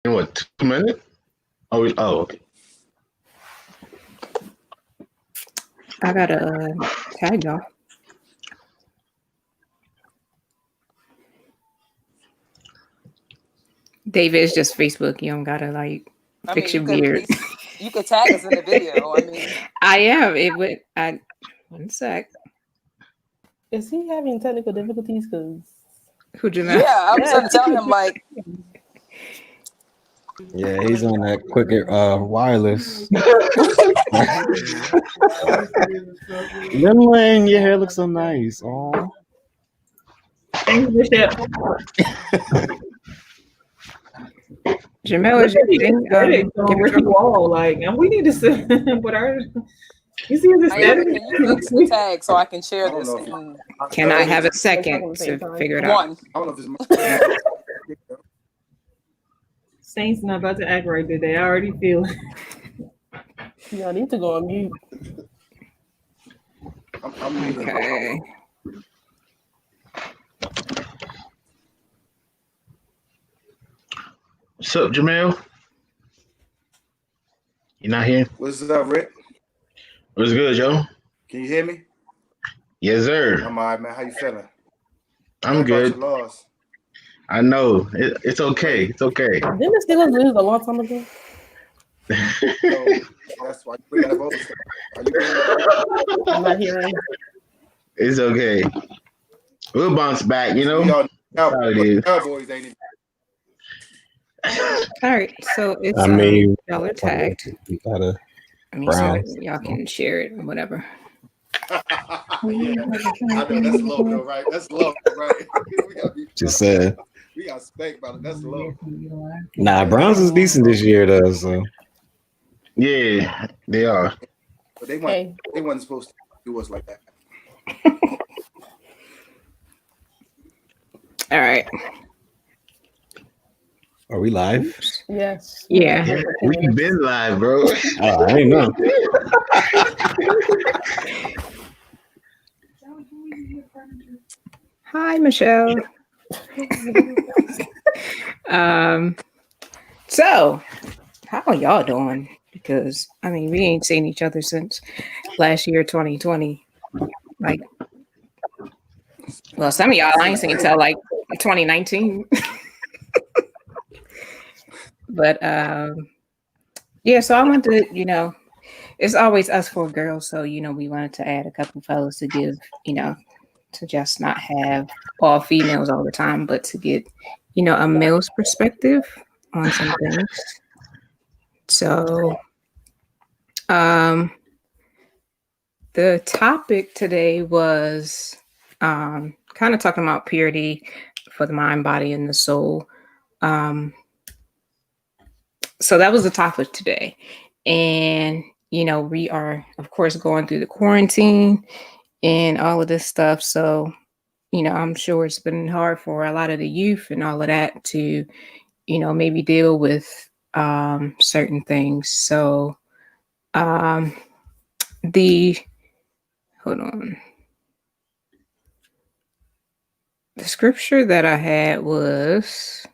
In what, 2 minutes? Oh, okay. I gotta tag y'all. David, it's just Facebook. You don't gotta like fix your beard. You could tag us in the video. I mean, I am. It would. One sec. Is he having technical difficulties? Because who'd you know? Yeah, I was gonna tell him like. Yeah, he's on that quicker wireless. Lynn, your hair looks so nice. Oh. thank you, Bishop. Jamel, is your thing? Ricky Wall, like, and we need to sit with our. You see this? Can you fix the tag so I can share this? Can I have a second to figure it out? Saint's not about to act right today. I already feel it. Y'all need to go on mute. Okay. What's up, Jamel? You not here? What's up, Rick? What's good, Joe? Can you hear me? Yes, sir. I'm all right, man. How you feeling? I'm good. I know. It's okay. It's okay. Didn't the Steelers lose a long time ago? That's why you bring that up. I'm not hearing. It's okay. We'll bounce back, you know? Cowboys ain't even. All right, so it's y'all are tagged. So y'all can share it or whatever. Yeah, I know that's low, though, right? That's low, right? Just said. We got spanked about it. That's low. Nah, Browns is decent this year, though. So yeah, they are. But they wasn't supposed to do us like that. All right. Are we live? Yes. Yeah. We've been live, bro. Oh, I ain't know. Hi, Michelle. So how are y'all doing? Because I mean, we ain't seen each other since last year, 2020. Like, well, some of y'all I ain't seen until like 2019. But yeah, so I wanted to, you know, it's always us four girls, so you know, we wanted to add a couple fellows to give, you know, to just not have all females all the time, but to get, you know, a male's perspective on some things. So the topic today was kind of talking about purity for the mind, body, and the soul. So that was the topic today. And, you know, we are, of course, going through the quarantine and all of this stuff. So, you know, I'm sure it's been hard for a lot of the youth and all of that to, you know, maybe deal with certain things. So hold on. The scripture that I had was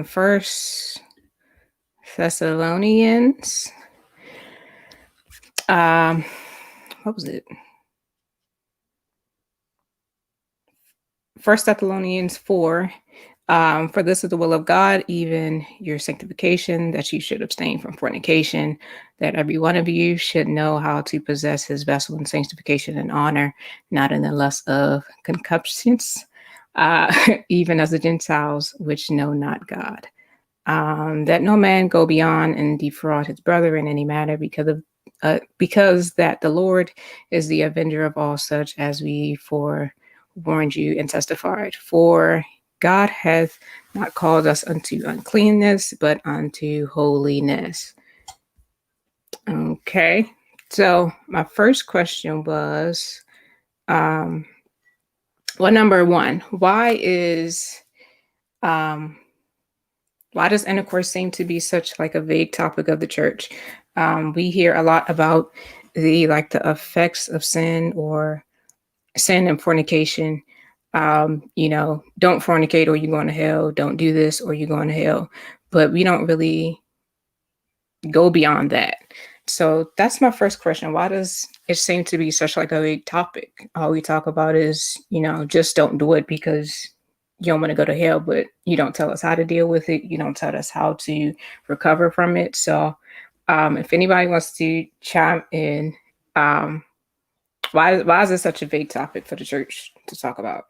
First Thessalonians. What was it? First Thessalonians 4. For this is the will of God, even your sanctification, that you should abstain from fornication, that every one of you should know how to possess his vessel in sanctification and honor, not in the lust of concupiscence, even as the Gentiles which know not God. That no man go beyond and defraud his brother in any matter, because that the Lord is the avenger of all such, as we forewarned you and testified. For God hath not called us unto uncleanness, but unto holiness. Okay, so my first question was, well, number one, why does intercourse seem to be such like a vague topic of the church? We hear a lot about the effects of sin or sin and fornication. don't fornicate or you're going to hell, don't do this or you're going to hell. But we don't really go beyond that. So that's my first question. Why does it seem to be such like a big topic? All we talk about is, just don't do it because you don't want to go to hell, but you don't tell us how to deal with it. You don't tell us how to recover from it. So if anybody wants to chime in, why is this such a big topic for the church to talk about?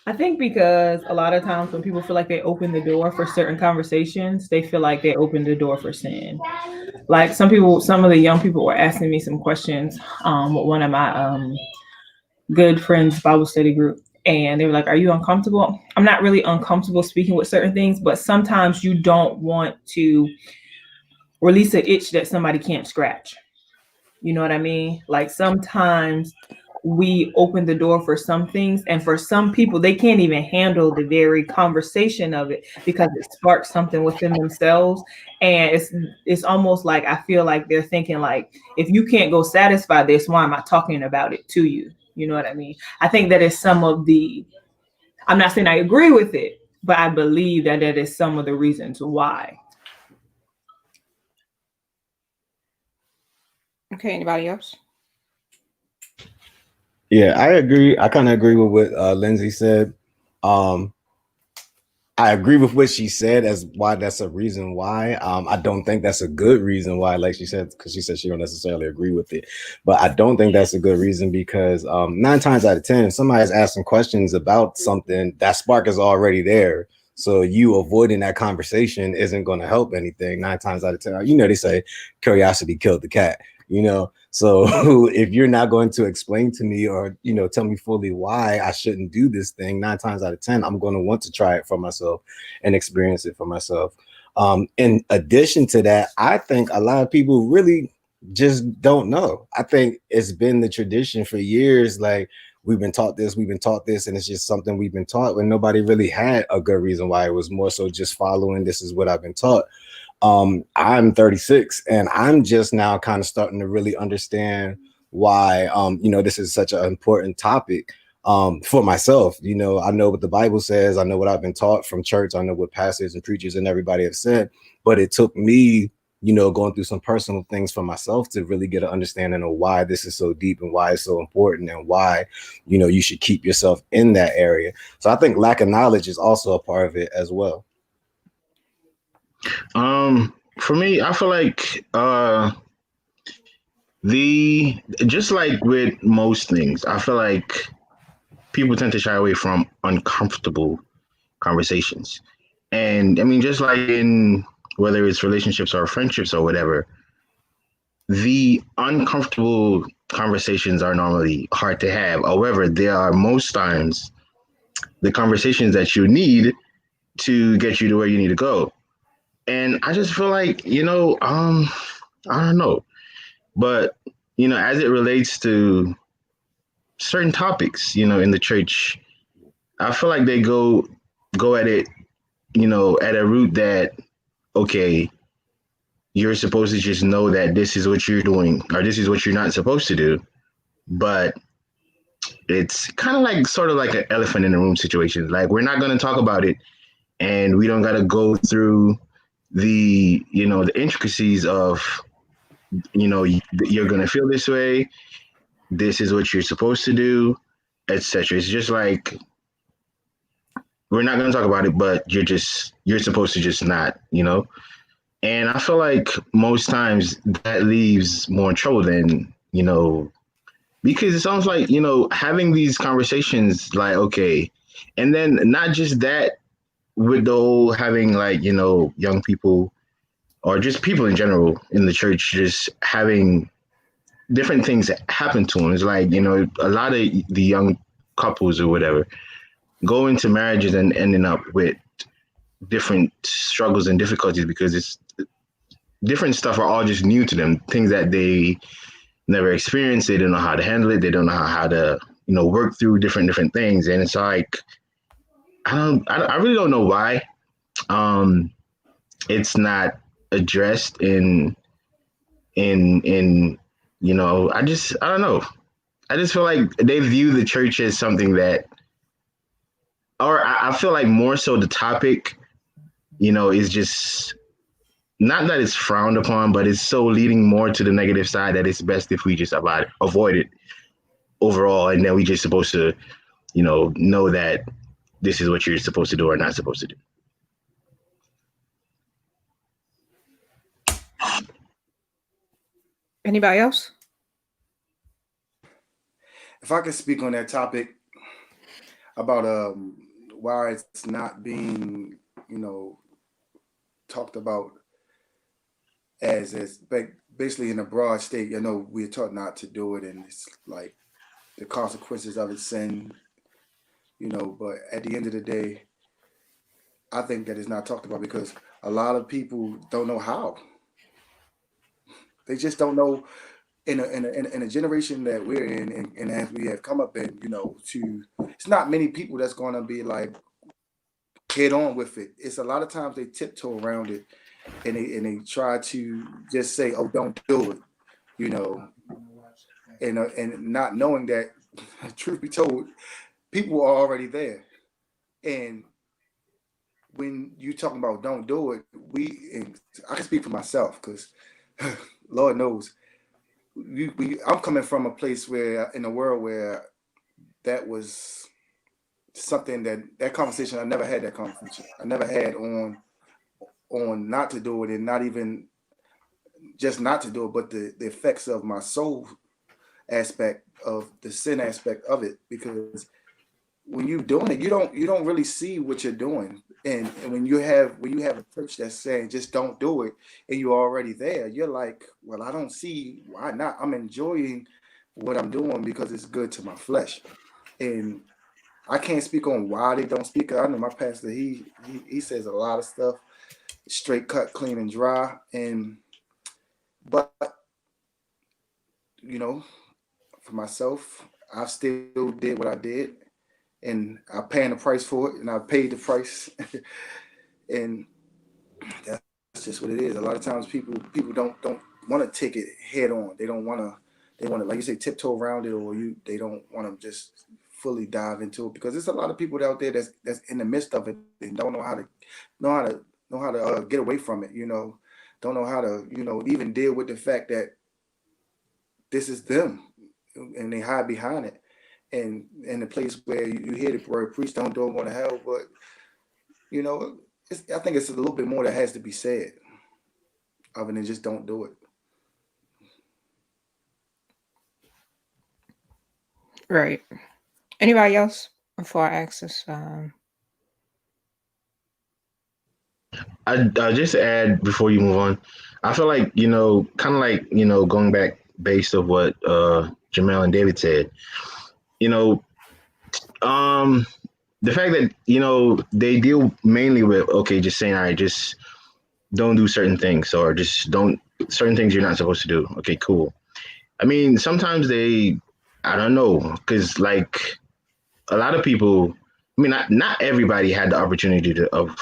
I think because a lot of times when people feel like they open the door for certain conversations, they feel like they open the door for sin. Like some of the young people were asking me some questions with one of my good friends Bible study group. And they were like, are you uncomfortable? I'm not really uncomfortable speaking with certain things, but sometimes you don't want to release an itch that somebody can't scratch. You know what I mean? Like sometimes we open the door for some things, and for some people, they can't even handle the very conversation of it because it sparks something within themselves. And it's almost like I feel like they're thinking like, if you can't go satisfy this, why am I talking about it to you? You know what I mean? I think that is some of I'm not saying I agree with it, but I believe that is some of the reasons why. Okay, anybody else? Yeah, I agree. I kind of agree with what Lindsay said. I agree with what she said as why that's a reason why. I don't think that's a good reason why, like she said, because she said she don't necessarily agree with it. But I don't think that's a good reason because 9 times out of 10, if somebody's asking questions about something, that spark is already there. So you avoiding that conversation isn't going to help anything 9 times out of 10. They say curiosity killed the cat, So if you're not going to explain to me or, tell me fully why I shouldn't do this thing, 9 times out of 10, I'm going to want to try it for myself and experience it for myself. In addition to that, I think a lot of people really just don't know. I think it's been the tradition for years. Like we've been taught this, and it's just something we've been taught when nobody really had a good reason why. It was more so just following, this is what I've been taught. I'm 36 and I'm just now kind of starting to really understand why, this is such an important topic for myself. I know what the Bible says. I know what I've been taught from church. I know what pastors and preachers and everybody have said, but it took me, going through some personal things for myself to really get an understanding of why this is so deep and why it's so important and why, you should keep yourself in that area. So I think lack of knowledge is also a part of it as well. For me, I feel like just like with most things, I feel like people tend to shy away from uncomfortable conversations. And I mean, just like in whether it's relationships or friendships or whatever, the uncomfortable conversations are normally hard to have. However, there are most times the conversations that you need to get you to where you need to go. And I just feel like, I don't know, but, as it relates to certain topics, in the church, I feel like they go at it, at a route that, okay, you're supposed to just know that this is what you're doing or this is what you're not supposed to do. But it's kind of like sort of like an elephant in the room situation. Like we're not going to talk about it and we don't got to go through the intricacies of you're gonna feel this way, this is what you're supposed to do, etc. It's just like we're not gonna talk about it, but you're supposed to just not, and I feel like most times that leaves more trouble than because it sounds like having these conversations like okay, and then not just that, with the whole having like young people or just people in general in the church just having different things that happen to them. It's like, a lot of the young couples or whatever go into marriages and ending up with different struggles and difficulties because it's different stuff are all just new to them, things that they never experienced. They don't know how to handle it. They don't know how to, work through different things. And it's like, I really don't know why it's not addressed in I don't know. I just feel like they view the church as something that, or I feel like more so the topic, is just not that it's frowned upon, but it's so leading more to the negative side that it's best if we just avoid it overall, and then we just supposed to, know that this is what you're supposed to do or not supposed to do. Anybody else? If I could speak on that topic about why it's not being, talked about as basically in a broad state. We're taught not to do it, and it's like the consequences of it, sin. But at the end of the day, I think that it's not talked about because a lot of people don't know how. They just don't know. In a generation that we're in, and as we have come up in, it's not many people that's going to be like head on with it. It's a lot of times they tiptoe around it, and they try to just say, "Oh, don't do it," and not knowing that, truth be told, people are already there. And when you talking about don't do it, and I can speak for myself because Lord knows. I'm coming from a place where, in a world where that was something that conversation, I never had that conversation. I never had on not to do it, and not even just not to do it, but the effects of my soul aspect of the sin aspect of it. Because when you're doing it, you don't really see what you're doing. And when you have a church that's saying just don't do it, and you're already there, you're like, well, I don't see why not. I'm enjoying what I'm doing because it's good to my flesh. And I can't speak on why they don't speak. I know my pastor, he says a lot of stuff, straight cut, clean and dry. But for myself, I still did what I did, and I'm paying the price for it, and I paid the price. And that's just what it is. A lot of times people don't want to take it head on. They want to, like you say, tiptoe around it, or they don't want to just fully dive into it, because there's a lot of people out there that's in the midst of it and don't know how to get away from it. Don't know how to even deal with the fact that this is them, and they hide behind it. And in the place where you hear the word preach, don't do it, go to hell. But I think it's a little bit more that has to be said, other than just don't do it. Right. Anybody else before I ask this? I just add before you move on. I feel like kind of like going back based of what Jamel and David said. The fact that they deal mainly with just saying, all right, just don't do certain things, or just don't certain things you're not supposed to do. Okay, cool. I mean, sometimes I don't know, because like a lot of people, I mean, not everybody had the opportunity of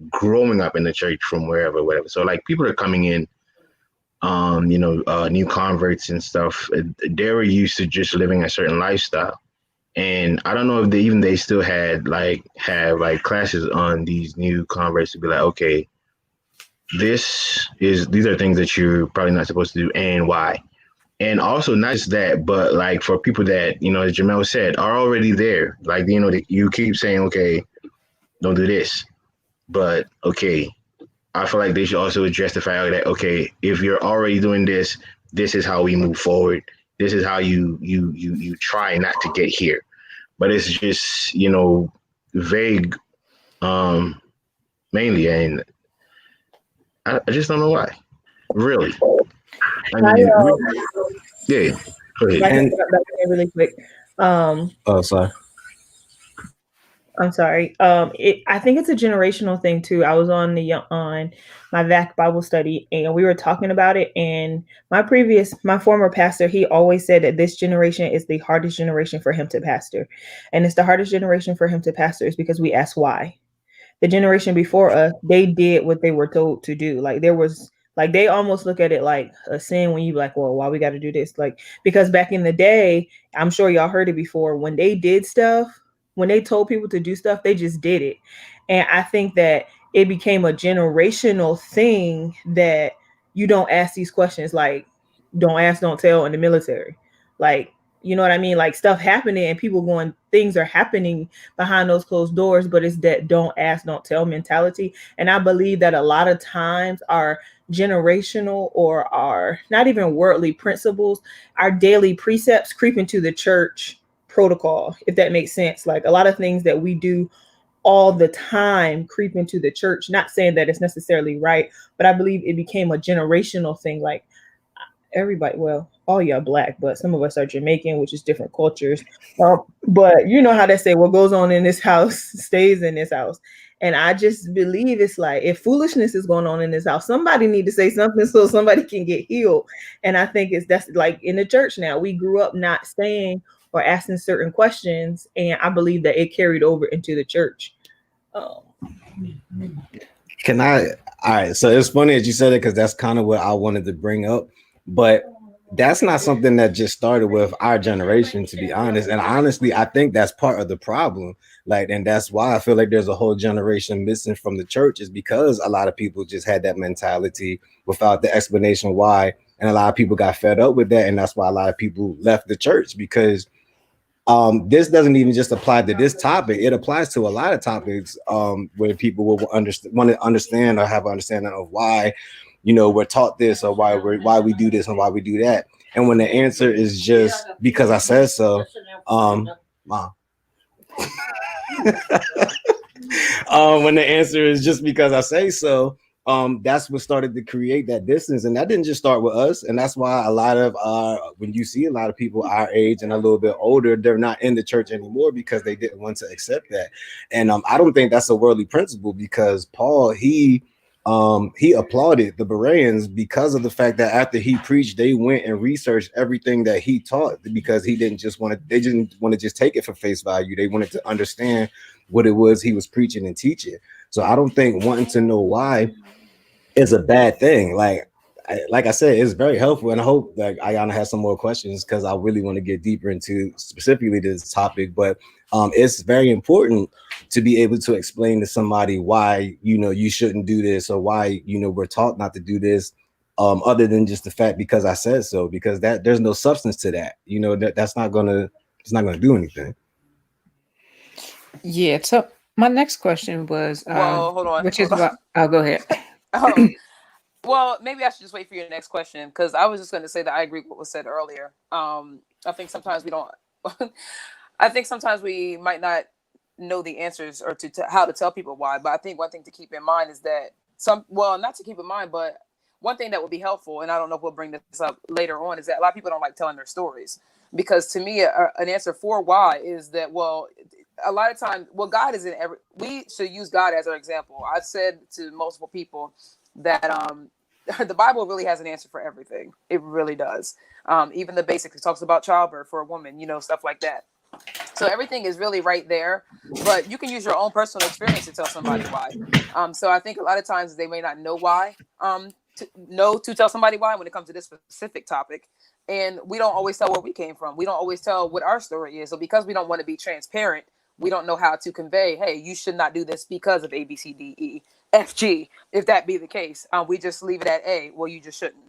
growing up in the church from wherever, whatever. So like people are coming in, new converts and stuff. They were used to just living a certain lifestyle. And I don't know if they still have classes on these new converts to be like, okay, these are things that you're probably not supposed to do, and why. And also not just that, but like for people that, as Jamel said, are already there. Like, you keep saying, okay, don't do this. But okay, I feel like they should also address the fact that, okay, if you're already doing this, this is how we move forward. This is how you try not to get here. But it's just, vague, mainly. And I just don't know why. Really. I mean, yeah. Go ahead. And really quick. Oh, sorry. I'm sorry. I think it's a generational thing too. I was on my VAC Bible study, and we were talking about it. And my former pastor, he always said that this generation is the hardest generation for him to pastor, and it's the hardest generation for him to pastor is because we ask why. The generation before us, they did what they were told to do. Like there was Like they almost look at it like a sin when you like, well, why we got to do this? Like, because back in the day, I'm sure y'all heard it before, when they did stuff, when they told people to do stuff, they just did it. And I think that it became a generational thing that you don't ask these questions, like don't ask, don't tell in the military. Like, you know what I mean? Like stuff happening and people going, things are happening behind those closed doors, but it's that don't ask, don't tell mentality. And I believe that a lot of times our generational or our not even worldly principles, our daily precepts creep into the church protocol, if that makes sense. Like a lot of things that we do all the time creep into the church. Not saying that it's necessarily right, but I believe it became a generational thing. Like everybody, well, all y'all Black, but some of us are Jamaican, which is different cultures. But you know how they say, what goes on in this house stays in this house. And I just believe it's like, if foolishness is going on in this house, somebody need to say something so somebody can get healed. And I think that's like in the church now. We grew up not saying or asking certain questions, and I believe that it carried over into the church. Can I? All right. So it's funny that you said it because that's kind of what I wanted to bring up. But that's not something that just started with our generation, to be honest. And honestly, I think that's part of the problem. Like, and that's why I feel like there's a whole generation missing from the church, is because a lot of people just had that mentality without the explanation why. And a lot of people got fed up with that. And that's why a lot of people left the church, because this doesn't even just apply to this topic. It applies to a lot of topics where people will want to understand or have an understanding of why, you know, we're taught this, or why we do this and why we do that. And when the answer is just because I said so, Mom. When the answer is just because I say so, that's what started to create that distance. And that didn't just start with us. And that's why a lot of when you see a lot of people our age and a little bit older, they're not in the church anymore because they didn't want to accept that. And I don't think that's a worldly principle, because Paul, he applauded the Bereans because of the fact that after he preached, they went and researched everything that he taught, because they didn't want to just take it for face value. They wanted to understand what it was he was preaching and teaching. So I don't think wanting to know why is a bad thing. Like I said, it's very helpful, and I hope that Ayana has some more questions, because I really want to get deeper into specifically this topic. But it's very important to be able to explain to somebody why, you know, you shouldn't do this, or why, you know, we're taught not to do this, other than just the fact because I said so, because that there's no substance to that. You know, it's not gonna do anything. Yeah. So my next question was, Well, hold on. which is what? Oh, go ahead. Well, maybe I should just wait for your next question, because I was just going to say that I agree with what was said earlier. I think sometimes we don't. I think sometimes we might not know the answers or to how to tell people why. But I think one thing to keep in mind is that not to keep in mind, but one thing that would be helpful, and I don't know if we'll bring this up later on, is that a lot of people don't like telling their stories. Because to me, an answer for why is that, well, a lot of times, well, God is in every. We should use God as our example. I've said to multiple people that the Bible really has an answer for everything. It really does. Even the basics. It talks about childbirth for a woman, you know, stuff like that. So everything is really right there, but you can use your own personal experience to tell somebody why. So I think a lot of times they may not know why, to tell somebody why when it comes to this specific topic. And we don't always tell where we came from. We don't always tell what our story is. So because we don't want to be transparent, we don't know how to convey, hey, you should not do this because of A, B, C, D, E, F, G. If that be the case, we just leave it at A. Well, you just shouldn't.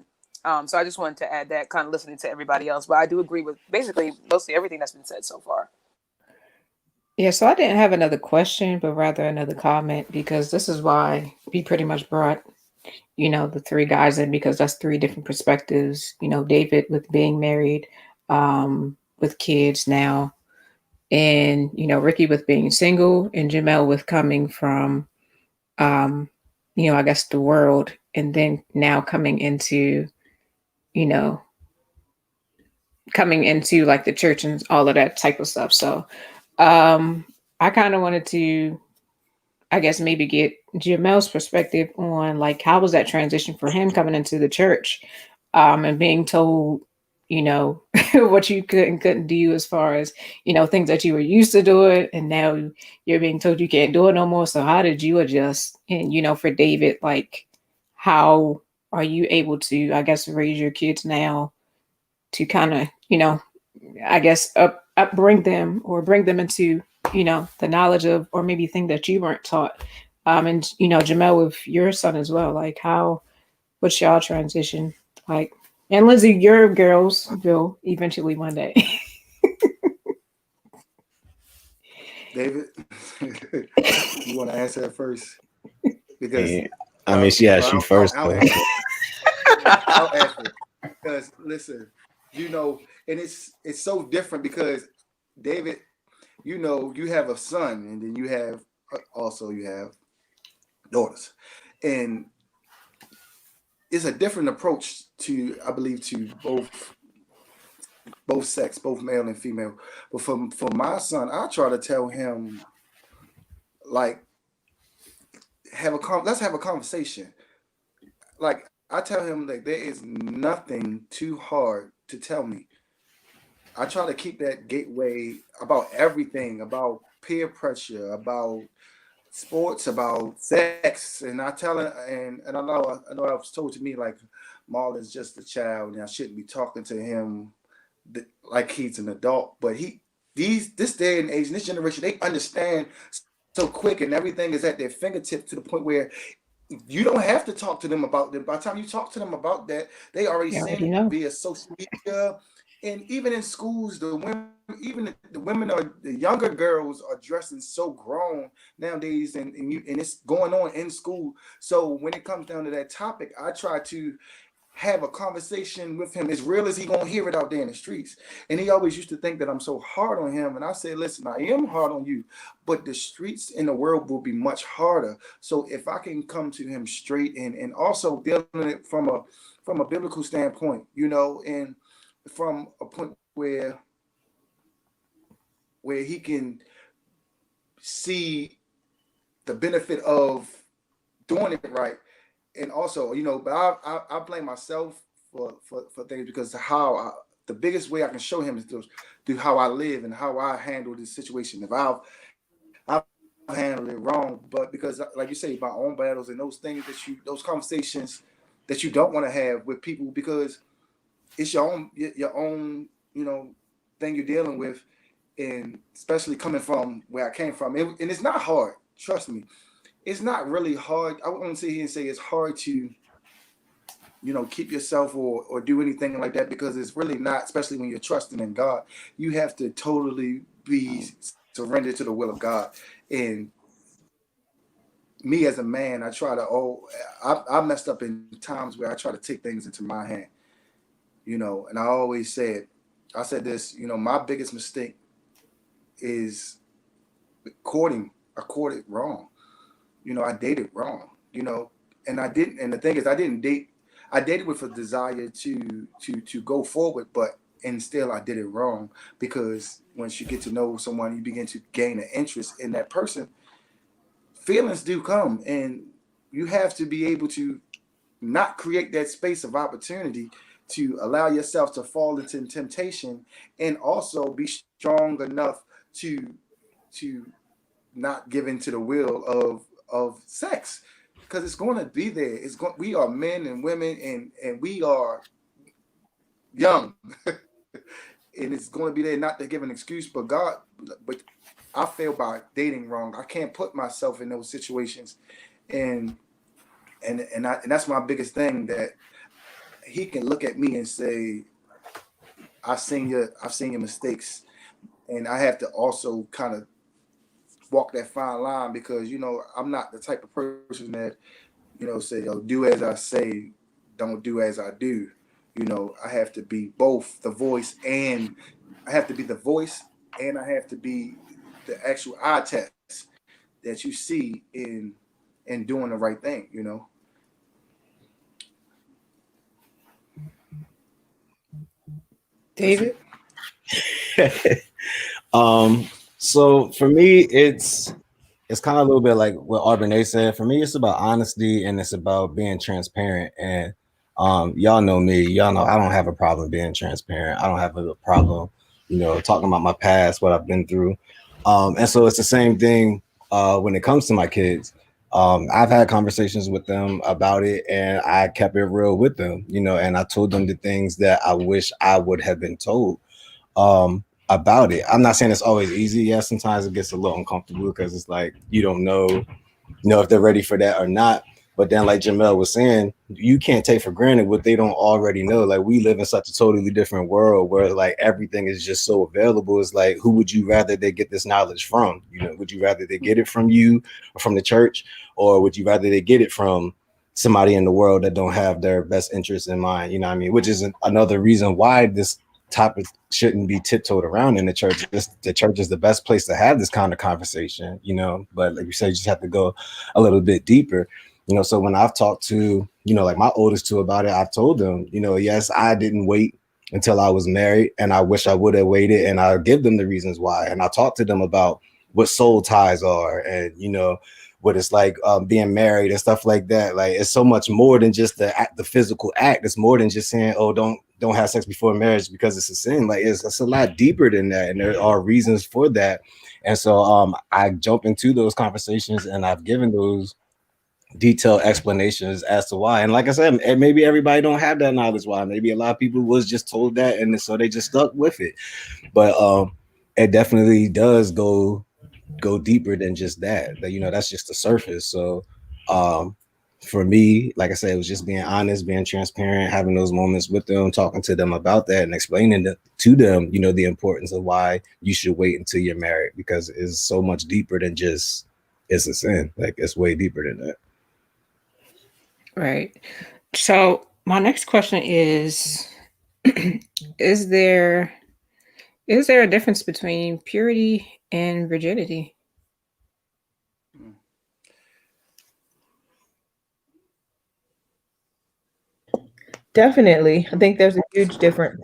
So I just wanted to add that, kind of listening to everybody else. But I do agree with basically mostly everything that's been said so far. Yeah, so I didn't have another question, but rather another comment, because this is why we pretty much brought, you know, the three guys in, because that's three different perspectives. You know, David with being married, with kids now, and, you know, Ricky with being single, and Jamel with coming from, you know, I guess the world, and then now coming into, you know, like the church and all of that type of stuff. So I kind of wanted to, I guess, maybe get Jamel's perspective on, like, how was that transition for him coming into the church, and being told, you know, what you could and couldn't do, as far as, you know, things that you were used to doing, and now you're being told you can't do it no more. So how did you adjust? And, you know, for David, like, how are you able to, I guess, raise your kids now to kind of, I guess upbring them or bring them into, the knowledge of, or maybe thing that you weren't taught. And Jamel, with your son as well, like what's y'all transition like? And Lizzie, your girls will eventually one day. David, you want to answer that first? Because Yeah. I mean, she asked you first. I'll answer it. Because listen, and it's so different because David, you have a son, and then you have daughters, and it's a different approach to, I believe, to both sex, both male and female. But for my son, I try to tell him, like, let's have a conversation. Like, I tell him that there is nothing too hard to tell me. I try to keep that gateway about everything, about peer pressure, about sports, about sex, and I tell him, and I know I was told to me, like, Marlon's just a child, and I shouldn't be talking to him like he's an adult. But this day and age, and this generation, they understand so quick, and everything is at their fingertips to the point where you don't have to talk to them about them. By the time you talk to them about that, they already seen it via social media, and even in schools, the women or the younger girls are dressing so grown nowadays, and it's going on in school. So when it comes down to that topic, I try to have a conversation with him as real as he gonna hear it out there in the streets. And he always used to think that I'm so hard on him, and I said, listen, I am hard on you, but the streets in the world will be much harder. So if I can come to him straight, and also dealing it from a biblical standpoint, and from a point where he can see the benefit of doing it right. And also, but I blame myself for things, because the biggest way I can show him is through how I live and how I handle this situation. If I've handled it wrong, but because, like you say, my own battles and those things those conversations that you don't want to have with people, because it's your own thing you're dealing with, and especially coming from where I came from, and it's not hard. Trust me. It's not really hard. I won't sit here and say it's hard to, keep yourself or do anything like that, because it's really not, especially when you're trusting in God. You have to totally be surrendered to the will of God. And me as a man, I try to, I messed up in times where I try to take things into my hand, and I always said this, my biggest mistake is courting. I courted wrong. I dated wrong, and I didn't. And the thing is, I didn't date. I dated with a desire to go forward, and still I did it wrong, because once you get to know someone, you begin to gain an interest in that person. Feelings do come, and you have to be able to not create that space of opportunity to allow yourself to fall into temptation, and also be strong enough to not give into the will of sex, because it's going to be there. We are men and women, and we are young, and it's going to be there. Not to give an excuse, but I fail by dating wrong. I can't put myself in those situations, and that's my biggest thing, that he can look at me and say, I've seen your mistakes, and I have to also kind of walk that fine line, because I'm not the type of person that say, do as I say, don't do as I do. I have to be both the voice, and I have to be the voice, and I have to be the actual eye test that you see in doing the right thing. David? So for me, it's kind of a little bit like what Arbonne said. For me, it's about honesty, and it's about being transparent. And y'all know me. Y'all know I don't have a problem being transparent. I don't have a problem, talking about my past, what I've been through. And so it's the same thing when it comes to my kids. I've had conversations with them about it, and I kept it real with them, and I told them the things that I wish I would have been told about it. I'm not saying it's always easy. Yeah, sometimes it gets a little uncomfortable because it's like you don't know if they're ready for that or not. But then, like Jamel was saying, you can't take for granted what they don't already know. Like, we live in such a totally different world where like everything is just so available. It's like, who would you rather they get this knowledge from? Would you rather they get it from you or from the church, or would you rather they get it from somebody in the world that don't have their best interests in mind? You know what I mean? Which is another reason why this topic shouldn't be tiptoed around in the church. The church is the best place to have this kind of conversation, but like you said, you just have to go a little bit deeper. So when I've talked to, like my oldest two about it, I've told them, yes, I didn't wait until I was married, and I wish I would have waited, and I'll give them the reasons why. And I talk to them about what soul ties are, and what it's like being married and stuff like that. Like, it's so much more than just the physical act. It's more than just saying, oh, don't have sex before marriage because it's a sin. Like, it's a lot deeper than that, and there are reasons for that. And so I jump into those conversations, and I've given those detailed explanations as to why. And like I said, maybe everybody don't have that knowledge why. Maybe a lot of people was just told that, and so they just stuck with it. But it definitely does go deeper than just that. That's just the surface. So for me, like I said, it was just being honest, being transparent, having those moments with them, talking to them about that, and explaining to them, the importance of why you should wait until you're married, because it's so much deeper than just it's a sin. Like, it's way deeper than that. Right. So my next question is, is there a difference between purity and virginity? Definitely. I think there's a huge difference.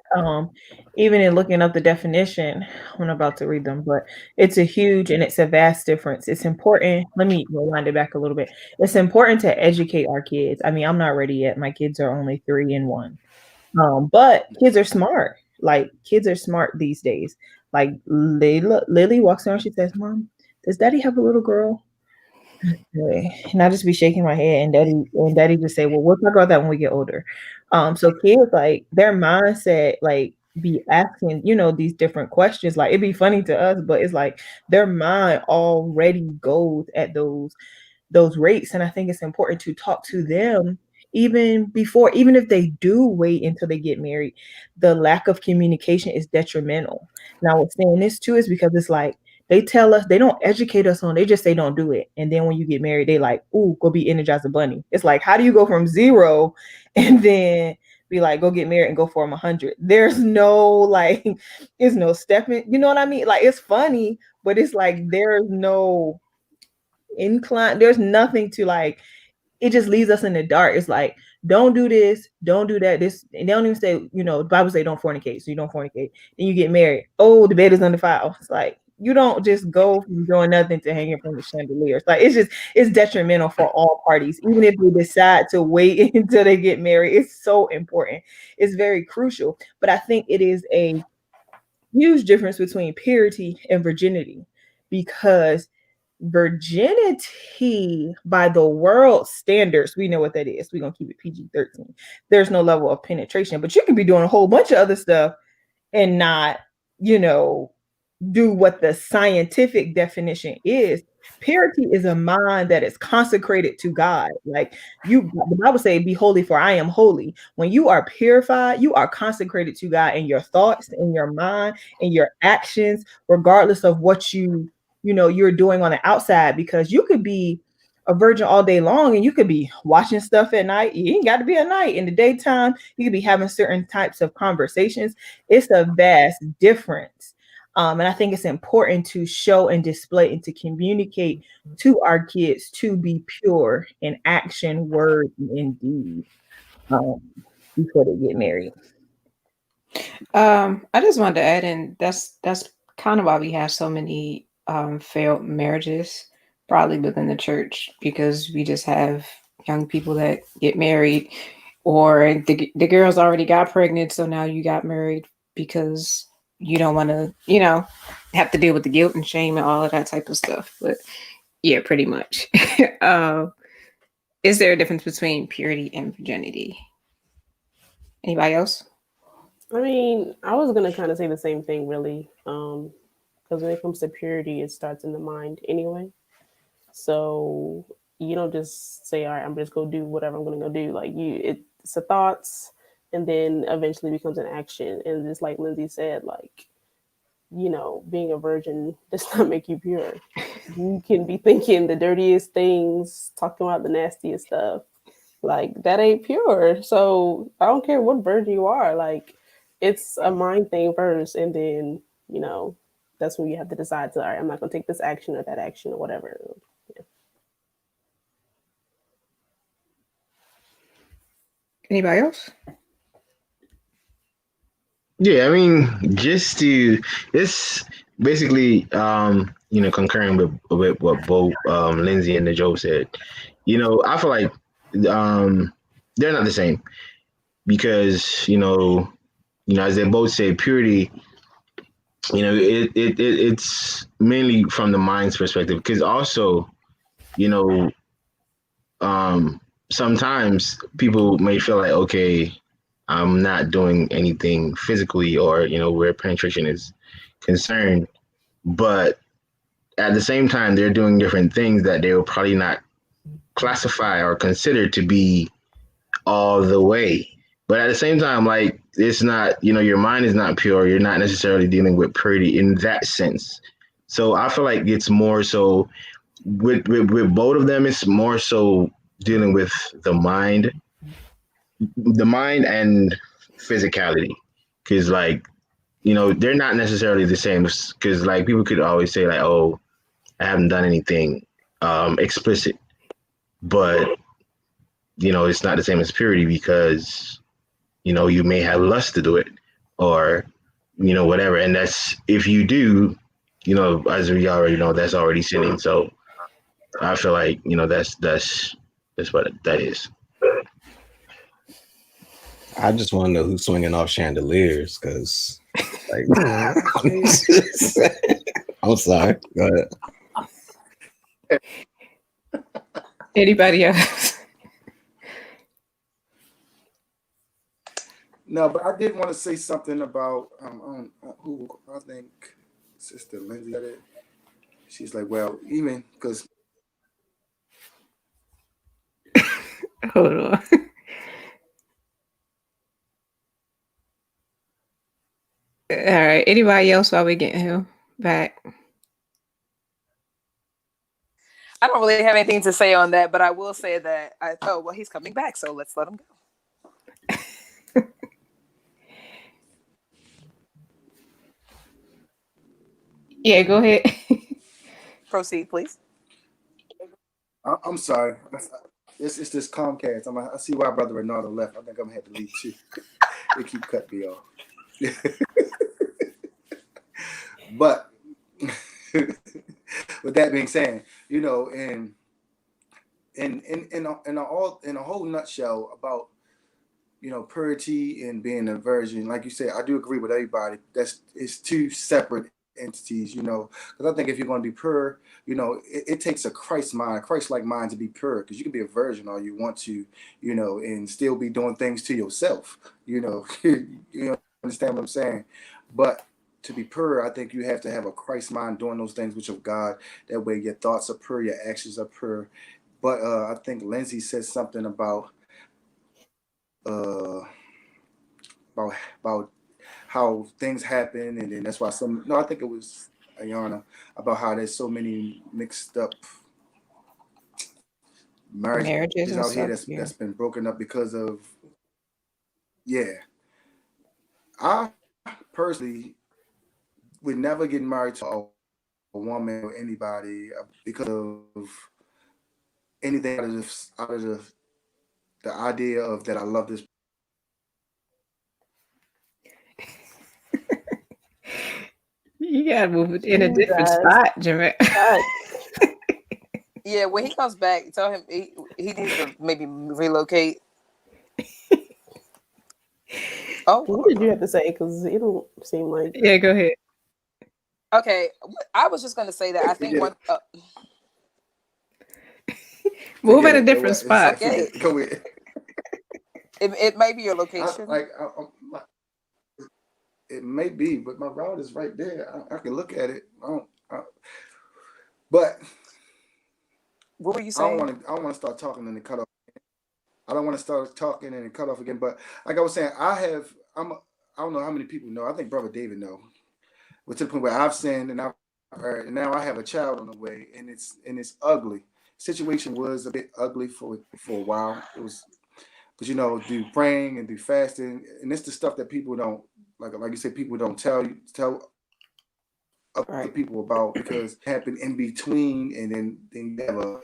Even in looking up the definition, I'm not about to read them, but it's a huge and it's a vast difference. It's important. Let me rewind it back a little bit. It's important to educate our kids. I mean, I'm not ready yet. My kids are only 3 and 1. But kids are smart. Like, kids are smart these days. Like, Lily walks around, she says, Mom, does daddy have a little girl? And I just be shaking my head, and daddy just say, well, we'll talk about that when we get older. So kids, like, their mindset, like, be asking, these different questions. Like, it'd be funny to us, but it's like their mind already goes at those rates. And I think it's important to talk to them even if they do wait until they get married. The lack of communication is detrimental. And I was saying this too is because it's like they tell us, they don't educate us on, they just say don't do it. And then when you get married, they like, ooh, go be Energizer Bunny. It's like, how do you go from 0 and then be like, go get married and go for 100? There's no like, there's no stepping, you know what I mean? Like, it's funny, but it's like there's no incline, there's nothing to like, it just leaves us in the dark. It's like, don't do this, don't do that. This, and they don't even say, the Bible say don't fornicate, so you don't fornicate. Then you get married. Oh, the bed is undefiled. It's like, you don't just go from doing nothing to hanging from the chandelier. It's like, it's detrimental for all parties. Even if they decide to wait until they get married, it's so important. It's very crucial. But I think it is a huge difference between purity and virginity, because virginity, by the world standards, we know what that is. We're gonna keep it PG-13. There's no level of penetration, but you can be doing a whole bunch of other stuff and not, do what the scientific definition is. Purity is a mind that is consecrated to God. Like, the Bible say, be holy for I am holy. When you are purified, you are consecrated to God in your thoughts, in your mind, in your actions, regardless of what you're doing on the outside, because you could be a virgin all day long and you could be watching stuff at night. You ain't got to be at night. In the daytime, you could be having certain types of conversations. It's a vast difference. And I think it's important to show and display and to communicate to our kids to be pure in action, word, and deed before they get married. I just wanted to add in, that's kind of why we have so many failed marriages, probably within the church, because we just have young people that get married, or the girls already got pregnant, so now you got married because you don't want to, have to deal with the guilt and shame and all of that type of stuff. But Yeah, pretty much. uh, is there a difference between purity and virginity? Anybody else? I mean, I was gonna kind of say the same thing, really, because when it comes to purity, it starts in the mind anyway. So you don't just say, "All right, I'm just go do whatever I'm gonna go do." Like it's a thoughts, and then eventually becomes an action. And just like Lindsay said, like being a virgin does not make you pure. You can be thinking the dirtiest things, talking about the nastiest stuff. Like that ain't pure. So I don't care what virgin you are. Like it's a mind thing first, and then that's when you have to decide to, all right, I'm not gonna take this action or that action or whatever. Yeah. Anybody else? Yeah, I mean, just to this basically, concurring with what both Lindsay and the Joe said. I feel like they're not the same because as they both say, purity. It's mainly from the mind's perspective because also, you know, sometimes people may feel like, okay, I'm not doing anything physically or, where penetration is concerned. But at the same time, they're doing different things that they will probably not classify or consider to be all the way. But at the same time, like, it's not, your mind is not pure. You're not necessarily dealing with purity in that sense. So I feel like it's more so with both of them, it's more so dealing with the mind and physicality. Cause like, they're not necessarily the same. Cause like people could always say like, oh, I haven't done anything explicit, but it's not the same as purity because you may have lust to do it or whatever, and that's if you do, as we already know, that's already sinning. So I feel like that's what that is. I just want to know who's swinging off chandeliers because, like, I'm sorry. Go ahead. Anybody else? No, but I did want to say something about who I think Sister Lindsay said it. She's like, well, even because Hold on. All right. Anybody else while we getting him back? I don't really have anything to say on that, but I will say that he's coming back, so let's let him go. Yeah, go ahead. Proceed, please. I'm sorry. It's this Comcast. I see why Brother Renardo left. I think I'm gonna have to leave too. They keep cutting me off. But with that being said, in a whole nutshell about purity and being a virgin, like you said, I do agree with everybody. It's two separate entities, because I think if you're going to be pure, it takes a Christ-like mind to be pure, because you can be a virgin all you want to, and still be doing things to yourself, you understand what I'm saying? But to be pure, I think you have to have a Christ mind doing those things which of God. That way your thoughts are pure, your actions are pure. But I think Lindsay said something about how things happen, and then that's why I think it was Ayana, about how there's so many mixed up marriages and out here stuff. that's been broken up because of I personally would never get married to a woman or anybody because of anything out of the idea of that I love this. You gotta move it in a different spot, Jamet. Yeah, when he comes back, tell him he needs to maybe relocate. Oh, what did you have to say? Because it don't seem like. Yeah, go ahead. Okay, I was just going to say that I think Move at a it. different spot. Okay. Go ahead. It may be your location. It may be, but my route is right there. I can look at it. But what were you saying? I don't want to start talking and then cut off. I don't want to start talking and then cut off again. But like I was saying, I don't know how many people know. I think Brother David know. But to the point where I've sinned and now I have a child on the way, and it's ugly. Situation was a bit ugly for a while. It was, but do praying and do fasting, and it's the stuff that people don't like you said, people don't tell other people about, because it happened in between, and then you have a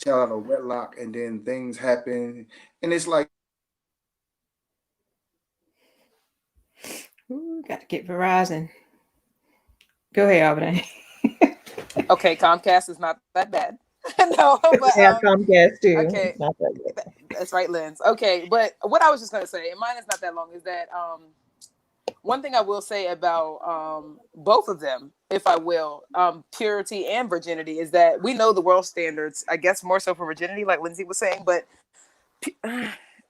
child out of wedlock, and then things happen, and it's like, Got to get Verizon. Go ahead, Albany. Okay, Comcast is not that bad. No, but yeah, Comcast too. Okay, it's not that good. That's right, Lens. Okay, but what I was just gonna say, and mine is not that long, is that one thing I will say about both of them, if I will, purity and virginity, is that we know the world standards. I guess more so for virginity, like Lindsay was saying. But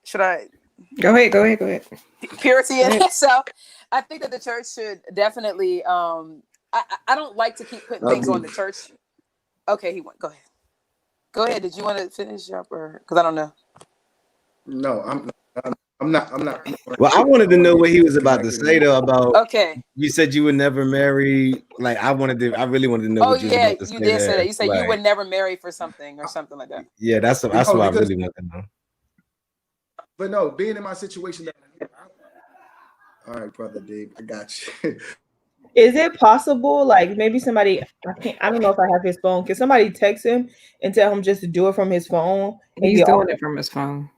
should I? Go ahead. Purity in itself. I think that the church should definitely. I don't like to keep putting things on the church. Okay, he went. Go ahead. Go ahead. Did you want to finish up, or because I don't know? No, I'm not. Well, I wanted to know what he was about to say though about. Okay. You said you would never marry. Like I really wanted to know. What you was about to say. You did say that. You said like, you would never marry for something or something like that. Yeah, that's what I really want to know. But no, being in my situation. All right, Brother Dave, I got you. Is it possible, like maybe somebody, I don't know if I have his phone. Can somebody text him and tell him just to do it from his phone? And he's doing it from his phone.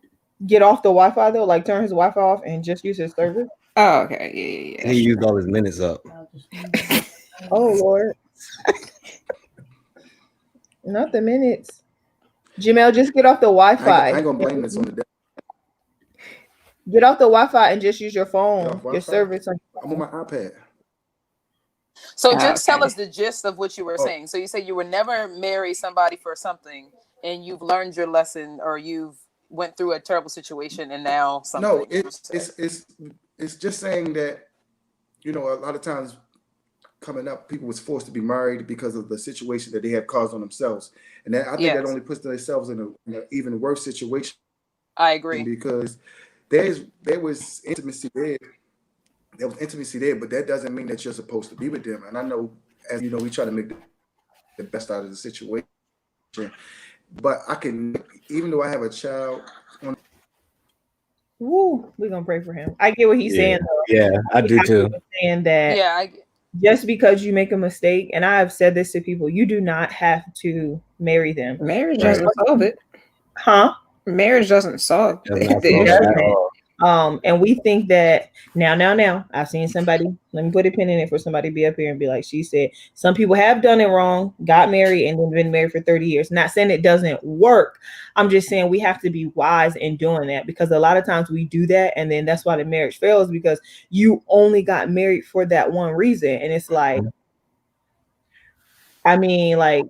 Get off the Wi-Fi though, like turn his Wi-Fi off and just use his service. Oh, okay. Yeah. And he used all his minutes up. Oh Lord. Not the minutes. Jamel, just get off the Wi-Fi. I ain't gonna blame this on the day. Get off the Wi-Fi and just use your phone, your service. I'm on my iPad. So just tell us the gist of what you were saying. So you say you would never marry somebody for something, and you've learned your lesson, or you've went through a terrible situation, and now something. No, it's just saying that, a lot of times coming up, people was forced to be married because of the situation that they had caused on themselves, and that, I think that only puts themselves in an even worse situation. I agree, because there was intimacy there. There was intimacy there, but that doesn't mean that you're supposed to be with them. And I know, as you know, we try to make the best out of the situation. But I can, even though I have a child. Woo, we're gonna pray for him. I get what he's saying though. Yeah, I do too. Saying that just because you make a mistake, and I have said this to people, you do not have to marry them. Marriage doesn't solve it. Huh? Marriage doesn't solve it. And we think that now I've seen somebody, let me put a pin in it for somebody to be up here and be like, she said, some people have done it wrong, got married, and then been married for 30 years. Not saying it doesn't work. I'm just saying we have to be wise in doing that, because a lot of times we do that, and then that's why the marriage fails, because you only got married for that one reason. And it's like, I mean, like,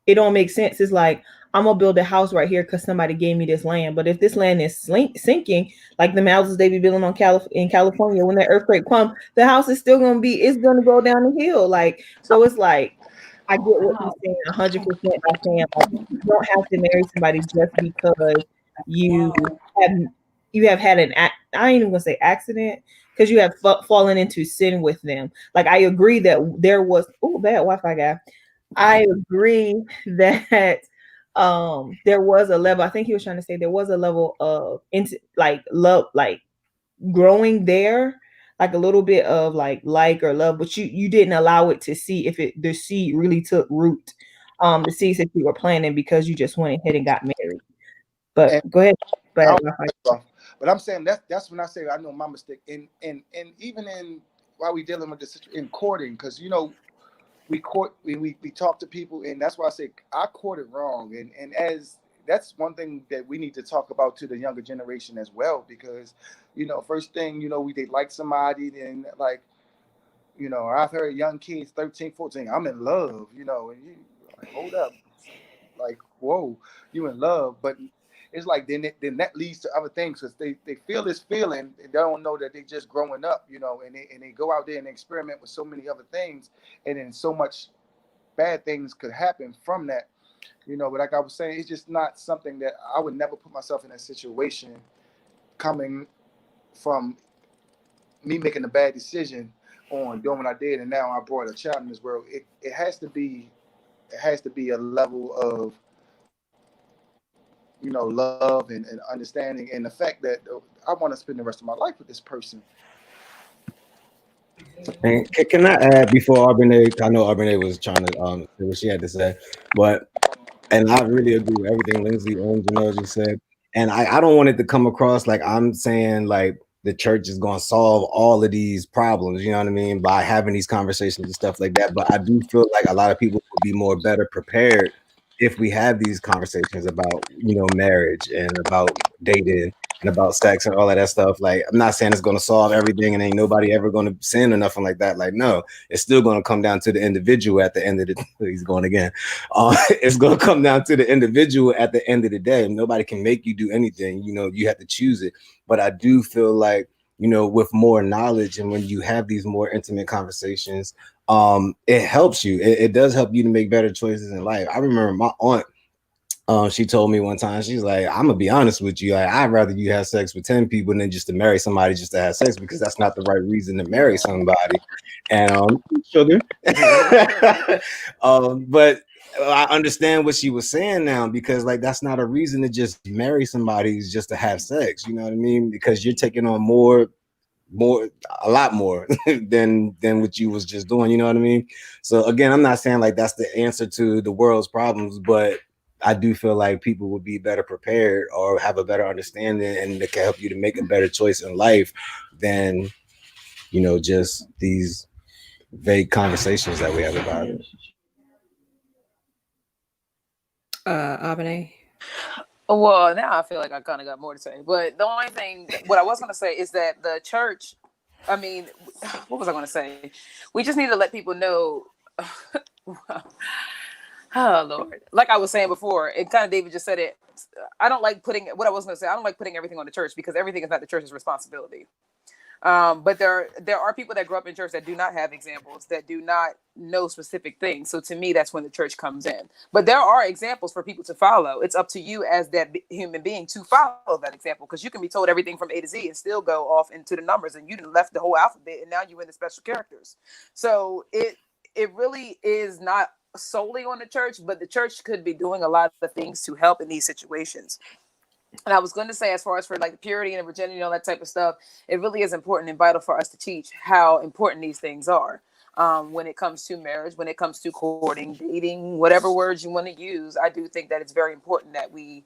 it don't make sense. It's like, I'm gonna build a house right here because somebody gave me this land. But if this land is sinking, like the houses they be building in California, when that earthquake comes, the house is still gonna go down the hill. Like, so it's like, I get what he's saying 100%. By saying like, you don't have to marry somebody just because you have had an I ain't even gonna say accident, because you have fallen into sin with them. Like, I agree that there was bad Wi-Fi guy. I agree that there was a level, I think he was trying to say there was a level of love, like growing there, like a little bit of like or love, but you didn't allow it to see if the seed really took root, the seeds that you were planting, because you just went ahead and got married. But go ahead. But I'm saying that's when I say I know my mistake, and even in while we dealing with this in courting, because we talk to people, and that's why I say I courted wrong, and as that's one thing that we need to talk about to the younger generation as well, because first thing they like somebody, then like I've heard young kids 13, 14, I'm in love, and you like, hold up, like, whoa, you in love. But it's like then that leads to other things because they feel this feeling and they don't know that they just growing up, you know, and they go out there and experiment with so many other things, and then so much bad things could happen from that, you know. But like I was saying, it's just not something that I would never put myself in that situation coming from me making a bad decision on doing what I did, and now I brought a child in this world. It has to be a level of, you know, love and understanding, and the fact that I want to spend the rest of my life with this person. And can I add before Arbonne? I know Arbonne was trying to say what she had to say, but and I really agree with everything Lindsay and Janelle just said. And I don't want it to come across like I'm saying like the church is going to solve all of these problems, you know what I mean, by having these conversations and stuff like that. But I do feel like a lot of people would be more better prepared if we have these conversations about, you know, marriage and about dating and about sex and all of that stuff. Like, I'm not saying it's going to solve everything and ain't nobody ever going to sin or nothing like that. Like, no, it's still going to come down to the individual at the end of the he's going again. It's going to come down to the individual at the end of the day. Nobody can make you do anything. You know, you have to choose it. But I do feel like, you know, with more knowledge and when you have these more intimate conversations, it helps you. It does help you to make better choices in life. I remember my aunt, she told me one time, she's like, I'm gonna be honest with you. Like, I'd rather you have sex with 10 people than just to marry somebody just to have sex, because that's not the right reason to marry somebody. And sugar. But I understand what she was saying now, because like that's not a reason to just marry somebody just to have sex. You know what I mean? Because you're taking on a lot more than what you was just doing. You know what I mean? So again, I'm not saying like that's the answer to the world's problems, but I do feel like people would be better prepared or have a better understanding, and it can help you to make a better choice in life than, you know, just these vague conversations that we have about it. Abene. Well, now I feel like I kind of got more to say, but the only thing, what I was going to say is that the church, I mean, what was I going to say? We just need to let people know. Oh Lord! Like I was saying before, and kind of David just said it. I don't like putting what I was going to say. I don't like putting everything on the church, because everything is not the church's responsibility. But there are people that grew up in church that do not have examples, that do not know specific things. So to me, that's when the church comes in. But there are examples for people to follow. It's up to you as that human being to follow that example, because you can be told everything from A to Z and still go off into the numbers, and you left the whole alphabet, and now you're in the special characters. So it really is not solely on the church, but the church could be doing a lot of things to help in these situations. And I was going to say, as far as for like the purity and the virginity and all that type of stuff, it really is important and vital for us to teach how important these things are. When it comes to marriage, when it comes to courting, dating, whatever words you want to use, I do think that it's very important that we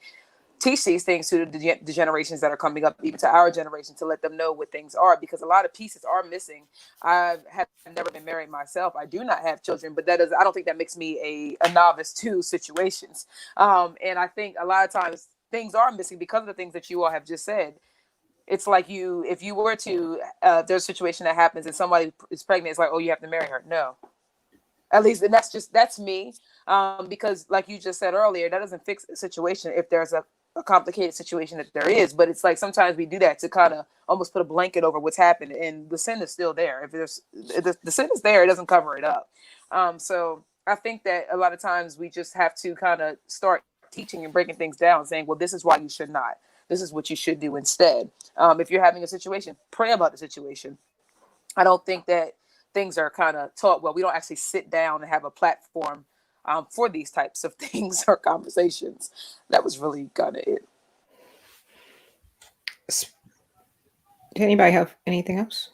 teach these things to the generations that are coming up, even to our generation, to let them know what things are, because a lot of pieces are missing. I have never been married myself. I do not have children, but I don't think that makes me a novice to situations. And I think a lot of times things are missing because of the things that you all have just said. It's like if you were to, there's a situation that happens and somebody is pregnant, it's like, oh, you have to marry her. No. At least, and that's me. Because like you just said earlier, that doesn't fix the situation if there's a complicated situation that there is. But it's like sometimes we do that to kind of almost put a blanket over what's happened, and the sin is still there. If the sin is there, it doesn't cover it up. So I think that a lot of times we just have to kind of start teaching and breaking things down, saying, well, this is why you should not. This is what you should do instead. If you're having a situation, pray about the situation. I don't think that things are kind of taught well. We don't actually sit down and have a platform for these types of things or conversations. That was really kind of it. Does anybody have anything else?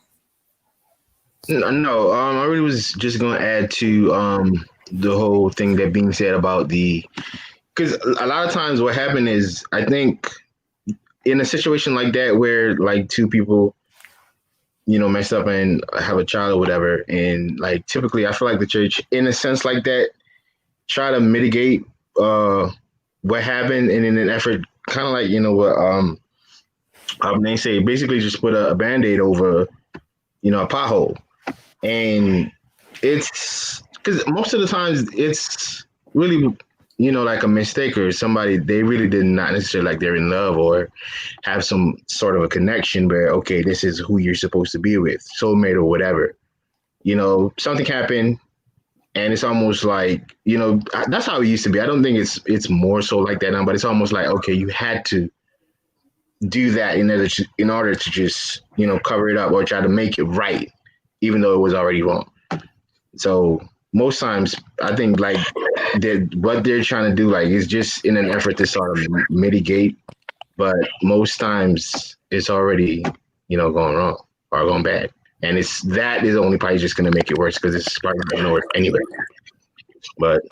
No, I really was just going to add to the whole thing that being said about because a lot of times what happened is, I think in a situation like that where like two people, mess up and have a child or whatever, and like typically I feel like the church, in a sense like that, try to mitigate what happened, and in an effort, kind of like what they say, basically just put a band-aid over a pothole. And it's because most of the times it's really like a mistake or somebody they really did not necessarily like they're in love or have some sort of a connection where okay, this is who you're supposed to be with, soulmate or whatever. Something happened and it's almost like that's how it used to be. I don't think it's more so like that now, but it's almost like okay, you had to do that in order to just cover it up or try to make it right, even though it was already wrong. So most times, I think like what they're trying to do like is just in an effort to sort of mitigate, but most times it's already going wrong or going bad, and that is only probably just going to make it worse because it's probably not going to work anyway. But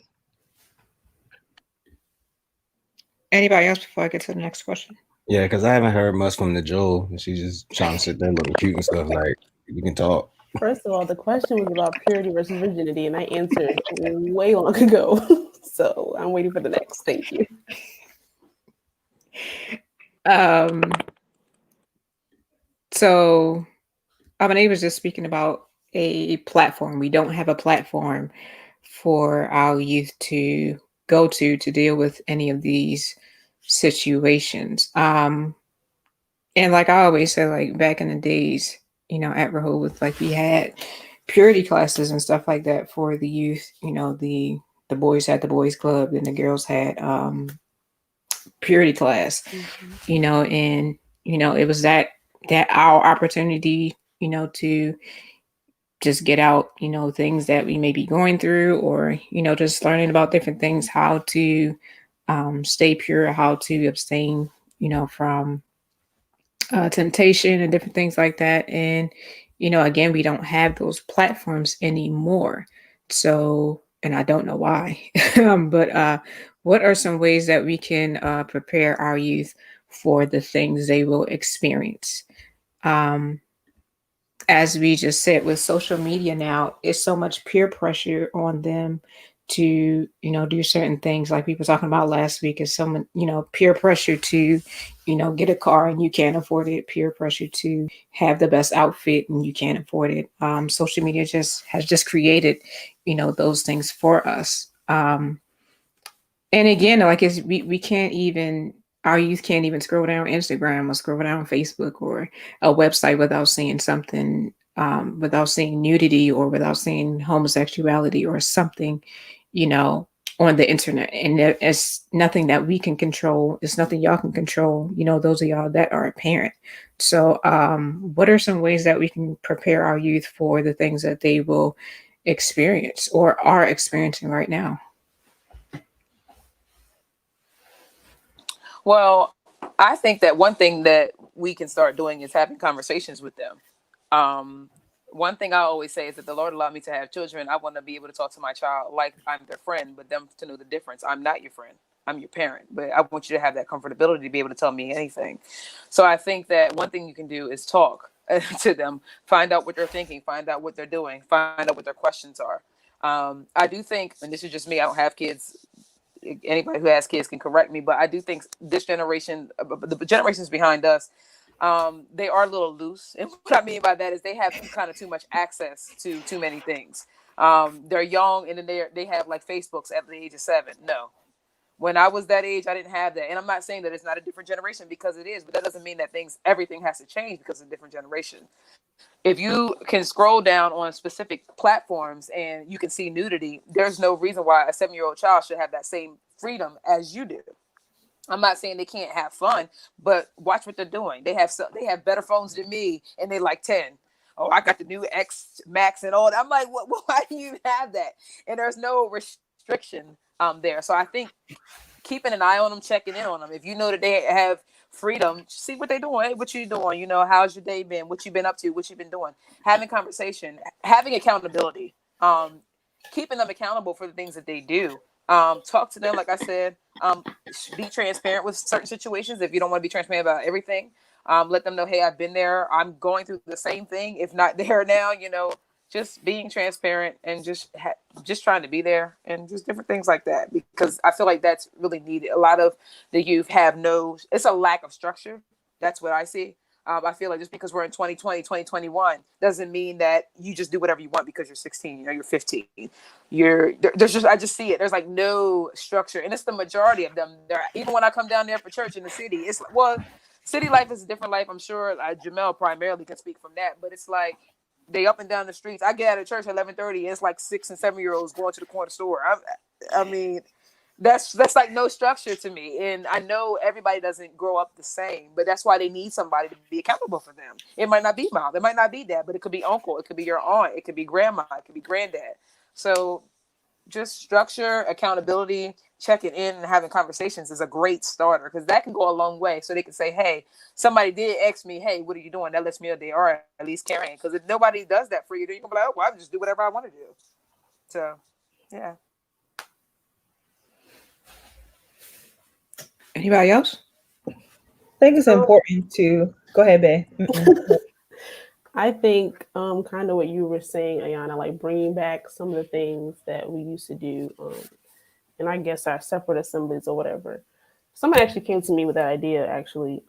Anybody else before I get to the next question? Yeah, because I haven't heard much from the Joel. And she's just trying to sit there looking cute and stuff. Like, you can talk. First of all, the question was about purity versus virginity, and I answered way long ago. So I'm waiting for the next. Thank you. So Abane was just speaking about a platform. We don't have a platform for our youth to go to deal with any of these situations. And like I always say, like back in the days, at Rehoboth, like we had purity classes and stuff like that for the youth. The boys had the boys club and the girls had purity class. And it was that our opportunity, to just get out, things that we may be going through, or just learning about different things, how to stay pure, how to abstain, from temptation and different things like that. And again, we don't have those platforms anymore. So, and I don't know why, but what are some ways that we can prepare our youth for the things they will experience? As we just said, with social media now, it's so much peer pressure on them to, do certain things. Like we were talking about last week, is someone, peer pressure to, get a car and you can't afford it, peer pressure to have the best outfit and you can't afford it. Social media has just created, those things for us. And again, like we can't even, our youth can't even scroll down Instagram or scroll down Facebook or a website without seeing something, without seeing nudity or without seeing homosexuality or something, on the internet. And it's nothing that we can control. It's nothing y'all can control, those of y'all that are a parent. So what are some ways that we can prepare our youth for the things that they will experience or are experiencing right now? Well, I think that one thing that we can start doing is having conversations with them. One thing I always say is that the Lord allowed me to have children. I want to be able to talk to my child like I'm their friend, but them to know the difference. I'm not your friend. I'm your parent, but I want you to have that comfortability to be able to tell me anything. So I think that one thing you can do is talk to them, find out what they're thinking, find out what they're doing, find out what their questions are. I do think, and this is just me, I don't have kids. Anybody who has kids can correct me, but I do think this generation, the generations behind us, they are a little loose. And what I mean by that is they have kind of too much access to too many things. They're young and then they have like Facebooks at the age of 7. No. When I was that age, I didn't have that. And I'm not saying that it's not a different generation, because it is, but that doesn't mean that everything has to change because of a different generation. If you can scroll down on specific platforms and you can see nudity, there's no reason why a 7-year-old child should have that same freedom as you do. I'm not saying they can't have fun, but watch what they're doing. They have better phones than me, and they like 10. Oh, I got the new X Max and all that. I'm like, what? Why do you have that? And there's no restriction there. So I think keeping an eye on them, checking in on them. If you know that they have freedom, see what they're doing. Hey, what you doing? How's your day been? What you been up to? What you been doing? Having conversation, having accountability, keeping them accountable for the things that they do. Talk to them, like I said, be transparent with certain situations. If you don't want to be transparent about everything, let them know, hey, I've been there. I'm going through the same thing, if not there now, just being transparent and just trying to be there and just different things like that, because I feel like that's really needed. A lot of the youth it's a lack of structure. That's what I see. I feel like just because we're in 2020, 2021 doesn't mean that you just do whatever you want because you're 16 or you're 15. There's just, I just see it. There's like no structure, and it's the majority of them. There, even when I come down there for church in the city, it's like, well, city life is a different life. I'm sure Jamel primarily can speak from that, but it's like they up and down the streets. I get out of church at 11:30, and it's like 6 and 7 year olds going to the corner store. I mean, that's like no structure to me, and I know everybody doesn't grow up the same, but that's why they need somebody to be accountable for them. It might not be mom, it might not be dad, but it could be uncle, it could be your aunt, it could be grandma, it could be granddad. So just structure, accountability, checking in and having conversations is a great starter, because that can go a long way. So they can say, hey, somebody did ask me, hey, what are you doing? That lets me know they are at least caring, because if nobody does that for you, then you can be like, oh, well, I just do whatever I want to do. So yeah. Anybody else? I think it's important to go ahead, babe. I think kind of what you were saying, Ayana, like bringing back some of the things that we used to do, and I guess our separate assemblies or whatever. Somebody actually came to me with that idea, actually,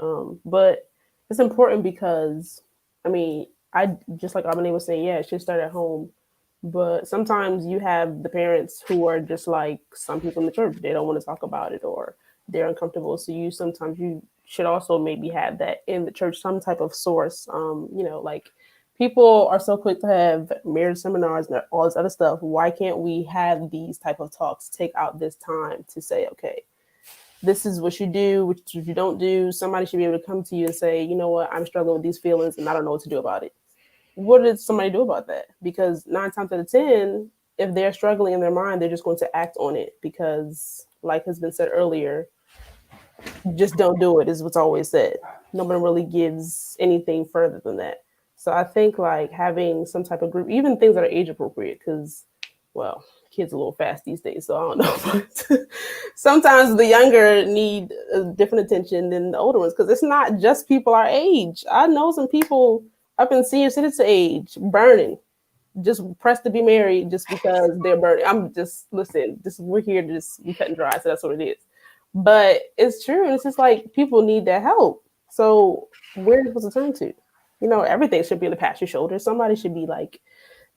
but it's important because, I mean, I just like Amane was saying, yeah, it should start at home, but sometimes you have the parents who are just like some people in the church. They don't want to talk about it, or they're uncomfortable. So you should also maybe have that in the church, some type of source. Like people are so quick to have marriage seminars and all this other stuff. Why can't we have these type of talks? Take out this time to say, okay, this is what you do, what you don't do. Somebody should be able to come to you and say, you know what, I'm struggling with these feelings and I don't know what to do about it. What did somebody do about that? Because 9 times out of 10, if they're struggling in their mind, they're just going to act on it because, like has been said earlier, just don't do it is what's always said. Nobody really gives anything further than that. So I think like having some type of group, even things that are age appropriate, because, well, kids are a little fast these days, so I don't know. But sometimes the younger need different attention than the older ones, because it's not just people our age. I know some people up in senior citizen age burning, just pressed to be married just because they're burning. I'm just, listen, we're here to just be cut and dry, so that's what it is. But it's true, and it's just like people need that help. So where are you supposed to turn to? Everything should be on the pastor's shoulders. Somebody should be like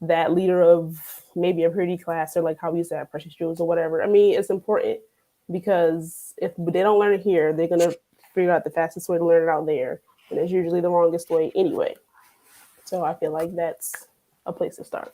that leader of maybe a pretty class, or like how we used to have precious jewels or whatever. I mean, it's important because if they don't learn it here, they're going to figure out the fastest way to learn it out there. And it's usually the longest way anyway. So I feel like that's a place to start.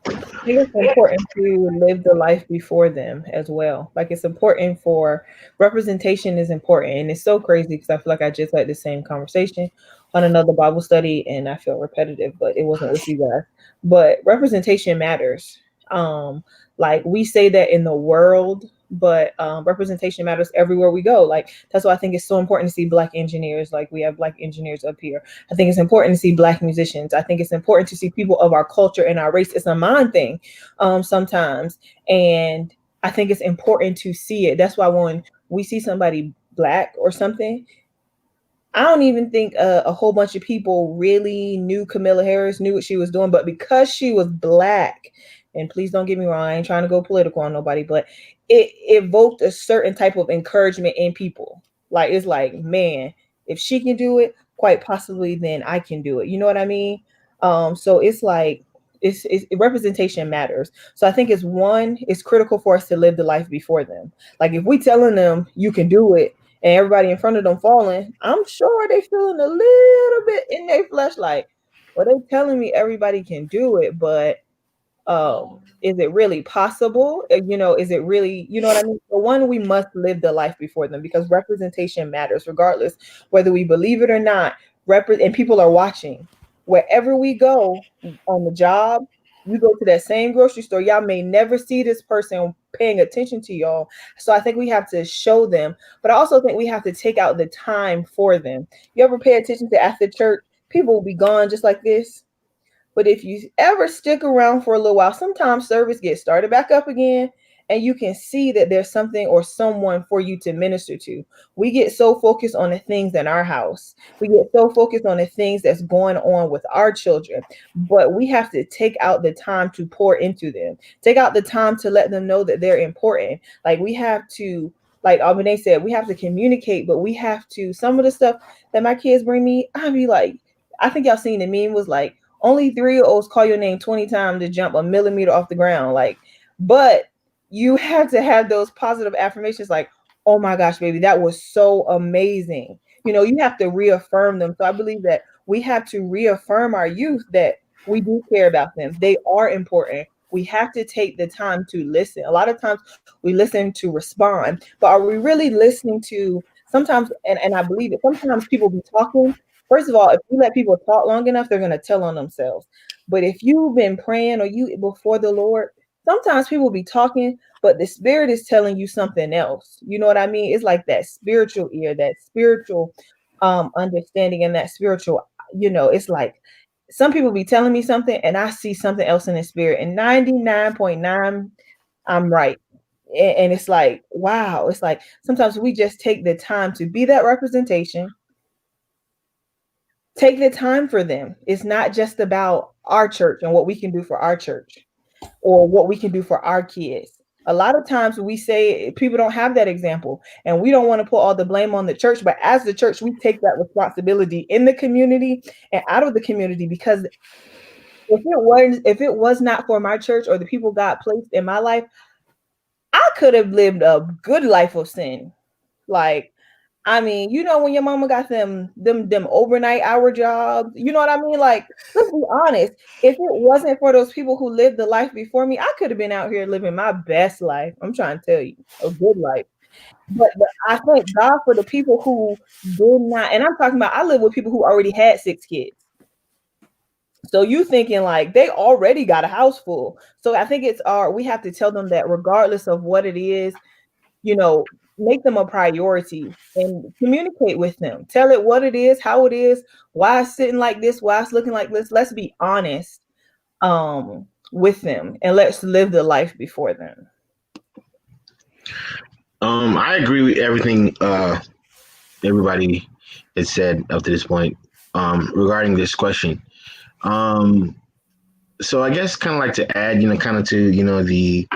I think it's important to live the life before them as well. Like it's important for representation is important. And it's so crazy because I feel like I just had the same conversation on another Bible study and I feel repetitive, but it wasn't with you guys. But representation matters. Like we say that in the world, but representation matters everywhere we go. Like that's why I think it's so important to see Black engineers. Like we have Black engineers up here. I think it's important to see Black musicians. I think it's important to see people of our culture and our race. It's a mind thing sometimes, and I think it's important to see it. That's why when we see somebody Black or something, I don't even think a whole bunch of people really knew Camilla Harris, knew what she was doing, but because she was Black, and please don't get me wrong, I ain't trying to go political on nobody, but it evoked a certain type of encouragement in people. Like, it's like, man, if she can do it, quite possibly then I can do it. You know what I mean? So it's like, it's representation matters. So I think it's critical for us to live the life before them. Like if we telling them you can do it, and everybody in front of them falling, I'm sure they feeling a little bit in their flesh like, well, they telling me everybody can do it, but is it really possible? Is it really, you know what I mean? For one, we must live the life before them because representation matters, regardless whether we believe it or not. And people are watching. Wherever we go on the job, you go to that same grocery store, y'all may never see this person paying attention to y'all. So I think we have to show them, but I also think we have to take out the time for them. You ever pay attention to after church? People will be gone just like this. But if you ever stick around for a little while, sometimes service gets started back up again, and you can see that there's something or someone for you to minister to. We get so focused on the things in our house. We get so focused on the things that's going on with our children, but we have to take out the time to pour into them. Take out the time to let them know that they're important. Like we have to like Albany said, we have to communicate, but we have to, some of the stuff that my kids bring me, I'll be like, I think y'all seen the meme was like, only 3-year-olds call your name 20 times to jump a millimeter off the ground. Like, but you have to have those positive affirmations like, oh my gosh, baby, that was so amazing. You know, you have to reaffirm them. So I believe that we have to reaffirm our youth that we do care about them. They are important. We have to take the time to listen. A lot of times we listen to respond, but are we really listening to sometimes, and I believe it, sometimes people be talking. First of all, if you let people talk long enough, they're going to tell on themselves. But if you've been praying or you before the Lord, sometimes people be talking, but the Spirit is telling you something else. You know what I mean? It's like that spiritual ear, that spiritual understanding, and that spiritual, you know, it's like some people be telling me something and I see something else in the spirit, and 99.9 I'm right. And it's like, wow, it's like sometimes we just take the time to be that representation. Take the time for them. It's not just about our church and what we can do for our church or what we can do for our kids. A lot of times we say people don't have that example, and we don't want to put all the blame on the church, but as the church, we take that responsibility in the community and out of the community, because if it was not for my church or the people God placed in my life, I could have lived a good life of sin. Like, I mean, you know, when your mama got them overnight hour jobs, you know what I mean? Like, let's be honest. If it wasn't for those people who lived the life before me, I could have been out here living my best life. I'm trying to tell you, a good life. But I thank God for the people who did not. And I'm talking about, I live with people who already had 6 kids. So you thinking like they already got a house full. So I think we have to tell them that regardless of what it is, you know, make them a priority and communicate with them. Tell it what it is, how it is, why it's sitting like this, why it's looking like this. Let's be honest with them, and let's live the life before them. I agree with everything everybody has said up to this point regarding this question. So I guess kind of like to add, kind of to, the,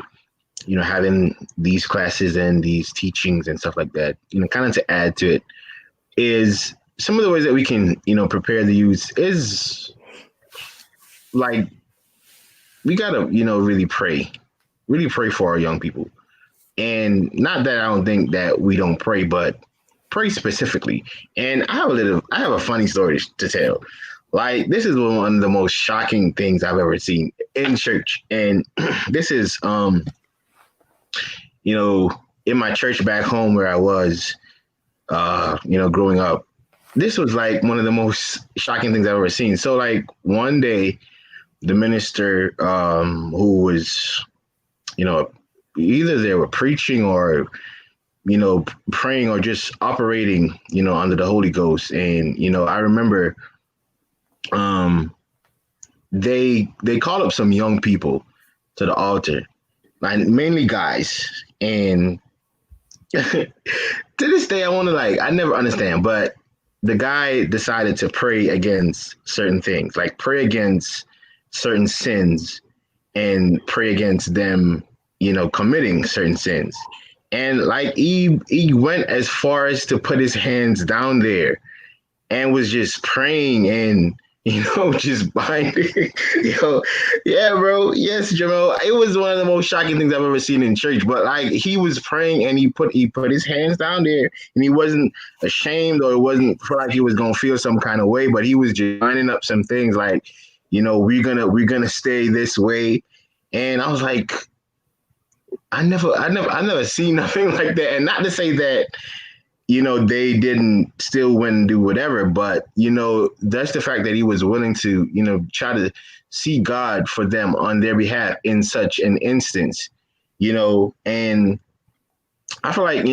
having these classes and these teachings and stuff like that, kind of to add to it is some of the ways that we can, prepare the youth is like, we got to, really pray for our young people. And not that I don't think that we don't pray, but pray specifically. And I have a funny story to tell. Like, this is one of the most shocking things I've ever seen in church. And this is, in my church back home where I was, growing up. This was like one of the most shocking things I've ever seen. So like one day, the minister who was, either they were preaching or, praying or just operating, under the Holy Ghost. And, I remember they called up some young people to the altar, like mainly guys. And to this day, I never understand, but the guy decided to pray against certain things, like pray against certain sins and pray against them, committing certain sins. And like he went as far as to put his hands down there and was just praying and, just binding. Yeah, bro. Yes, Jamal. It was one of the most shocking things I've ever seen in church. But like he was praying and he put his hands down there and he wasn't ashamed or it wasn't feel like he was gonna feel some kind of way, but he was just lining up some things like, we're gonna stay this way. And I was like, I never seen nothing like that. And not to say that, they didn't still win and do whatever, but, that's the fact that he was willing to, try to see God for them on their behalf in such an instance, and I feel like,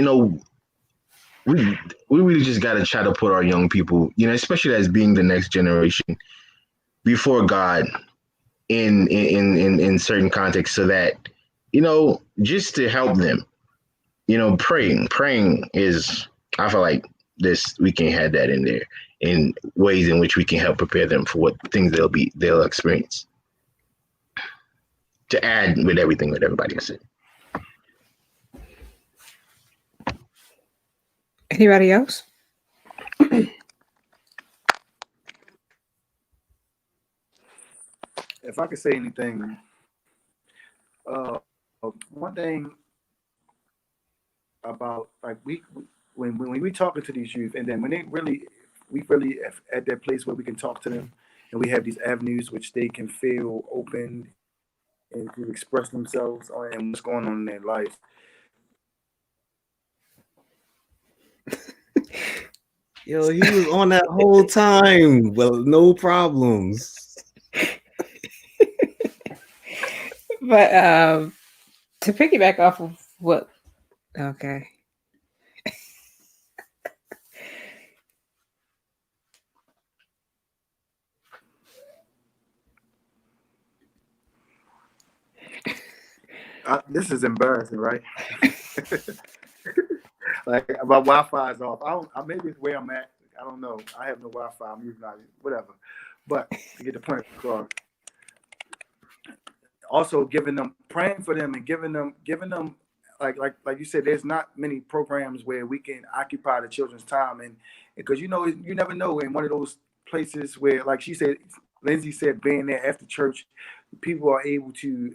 we really just got to try to put our young people, especially as being the next generation, before God in certain contexts so that, just to help them, praying is, I feel like we can have that in there in ways in which we can help prepare them for what things they'll experience. To add with everything that everybody has said. Anybody else? If I could say anything, one thing about like when we talking to these youth, and then when we really at that place where we can talk to them, and we have these avenues which they can feel open and to express themselves on and what's going on in their life. Yo, he was on that whole time. Well, no problems. But to piggyback off of what, okay. This is embarrassing, right? Like my Wi-Fi is off. Maybe it's where I'm at. I don't know. I have no Wi-Fi. I'm using whatever. But to get the point across, also praying for them and giving them like you said, there's not many programs where we can occupy the children's time, and because you never know in one of those places where, like Lindsay said, being there after church, people are able to,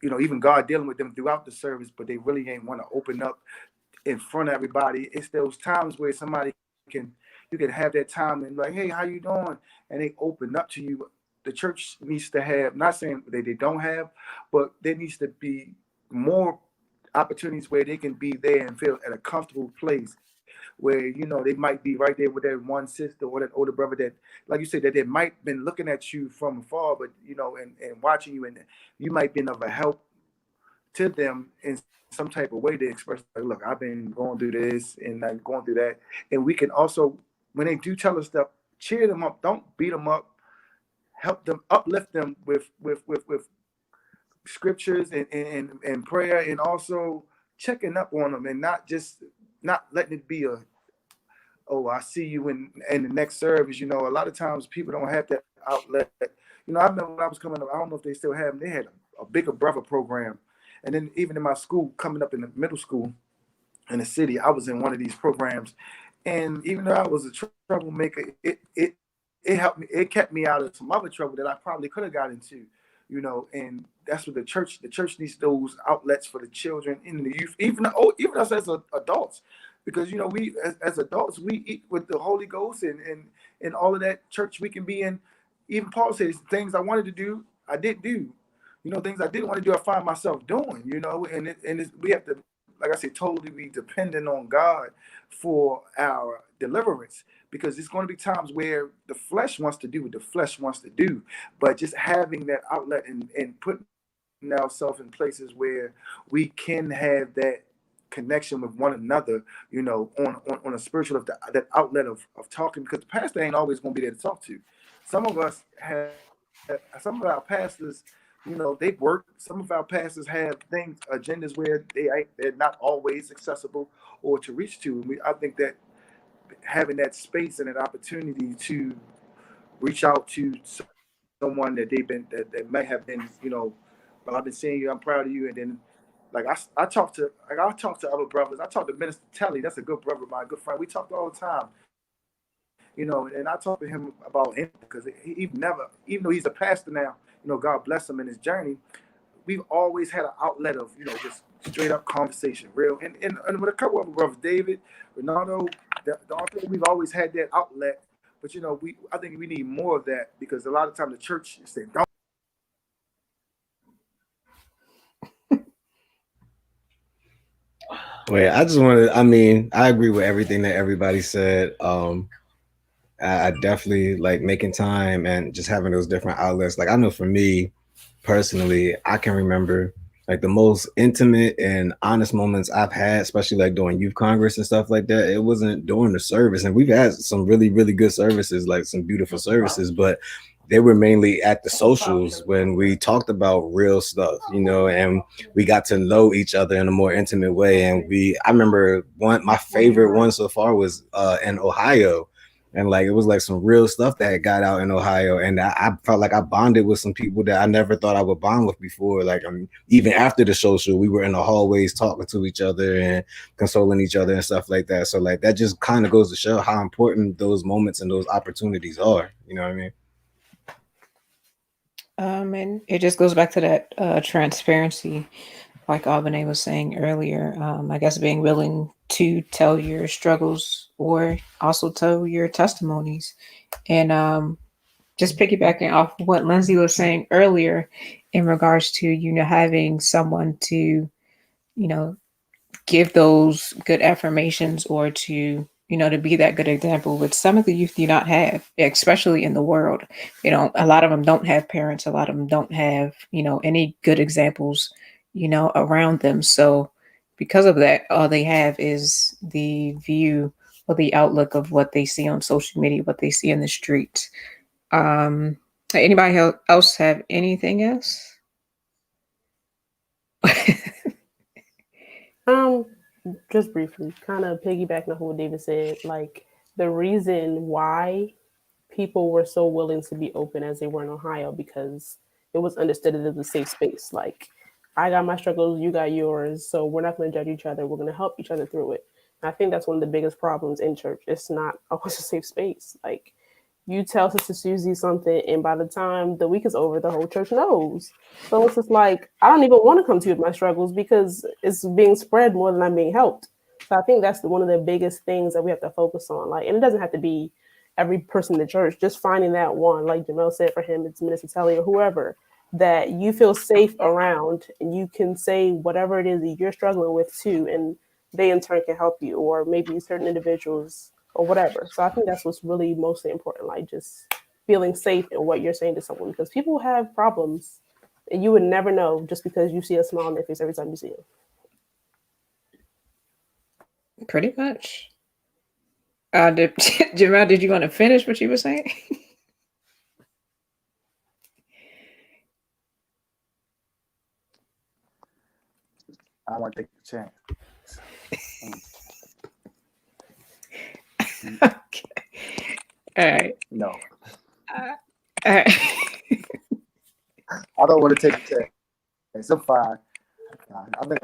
even God dealing with them throughout the service, but they really ain't want to open up in front of everybody. It's those times where you can have that time and like, hey, how you doing? And they open up to you. The church needs to have, not saying that they don't have, but there needs to be more opportunities where they can be there and feel at a comfortable place where, they might be right there with that one sister or that older brother that, like you said, that they might been looking at you from afar, but, and watching you, and you might be of a help to them in some type of way to express, like, look, I've been going through this and I'm going through that. And we can also, when they do tell us stuff, cheer them up. Don't beat them up. Help them, uplift them with scriptures and prayer, and also checking up on them, and not letting it be I see you in the next service. A lot of times people don't have that outlet. I remember when I was coming up, I don't know if they still have them, they had a bigger brother program. And then even in my school, coming up in the middle school in the city, I was in one of these programs. And even though I was a troublemaker, it helped me. It kept me out of some other trouble that I probably could have got into, and that's what the church needs, those outlets for the children and the youth, even us as adults, because, we as adults, we eat with the Holy Ghost and all of that. Church we can be in. Even Paul says, things I wanted to do, I did do. Things I didn't want to do, I find myself doing, we have to, like I said, totally be dependent on God for our deliverance, because it's going to be times where the flesh wants to do what the flesh wants to do, but just having that outlet and putting ourselves in places where we can have that connection with one another, on a spiritual, that outlet of talking, because the pastor ain't always going to be there to talk to. Some of our pastors, they've worked. Some of our pastors have agendas where they're not always accessible or to reach to. And I think that having that space and that opportunity to reach out to someone that may have been, well, I've been seeing you, I'm proud of you, and then like I talk to other brothers. I talk to Minister Telly. That's a good brother, my good friend. We talk all the time. And I talk to him about him because he never, even though he's a pastor now, God bless him in his journey, we've always had an outlet of, just straight up conversation, real. And with a couple of brothers, David, Ronaldo, we've always had that outlet. But, I think we need more of that, because a lot of times the church is saying, don't. Wait, I agree with everything that everybody said. I definitely like making time and just having those different outlets. Like, I know for me personally, I can remember like the most intimate and honest moments I've had, especially like during youth congress and stuff like that. It wasn't during the service, and we've had some really, really good services, like some beautiful services, but they were mainly at the socials when we talked about real stuff, and we got to know each other in a more intimate way. And I remember my favorite one so far was in Ohio. And like it was like some real stuff that had got out in Ohio, and I felt like I bonded with some people that I never thought I would bond with before. Like even after the social, we were in the hallways talking to each other and consoling each other and stuff like that. So like that just kind of goes to show how important those moments and those opportunities are. You know what I mean? And it just goes back to that transparency, like Albany was saying earlier. I guess being willing to tell your struggles or also tell your testimonies. And just piggybacking off what Lindsay was saying earlier in regards to, having someone to, give those good affirmations or to, to be that good example, which some of the youth do not have, especially in the world. A lot of them don't have parents. A lot of them don't have, any good examples, around them. So because of that, all they have is the view or the outlook of what they see on social media, what they see in the streets. Anybody else have anything else? Just briefly, kind of piggybacking on what David said, like the reason why people were so willing to be open as they were in Ohio, because it was understood that it was a safe space. Like, I got my struggles, you got yours, so we're not going to judge each other. We're going to help each other through it. And I think that's one of the biggest problems in church. It's not always a safe space. Like, you tell Sister Susie something, and by the time the week is over, the whole church knows. So it's just like, I don't even want to come to you with my struggles because it's being spread more than I'm being helped. So I think that's one of the biggest things that we have to focus on. Like, and it doesn't have to be every person in the church, just finding that one, like Jamel said, for him, it's Minister Telly or whoever, that you feel safe around and you can say whatever it is that you're struggling with too, and they in turn can help you, or maybe certain individuals or whatever. So I think that's what's really mostly important, like just feeling safe in what you're saying to someone, because people have problems and you would never know just because you see a smile on their face every time you see them. Pretty much. Jamal, did you want to finish what you were saying? I want to take the chance. Okay. All right. No, All right. I don't want to take the chance. I'm fine. I think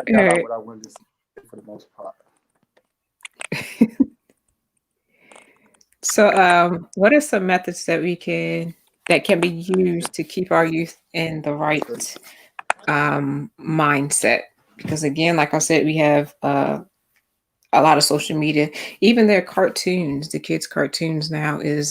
I got out what I wanted to say for the most part. So, what are some methods that can be used to keep our youth in the right mindset? Because again, like I said, we have a lot of social media. Even their cartoons, the kids' cartoons now is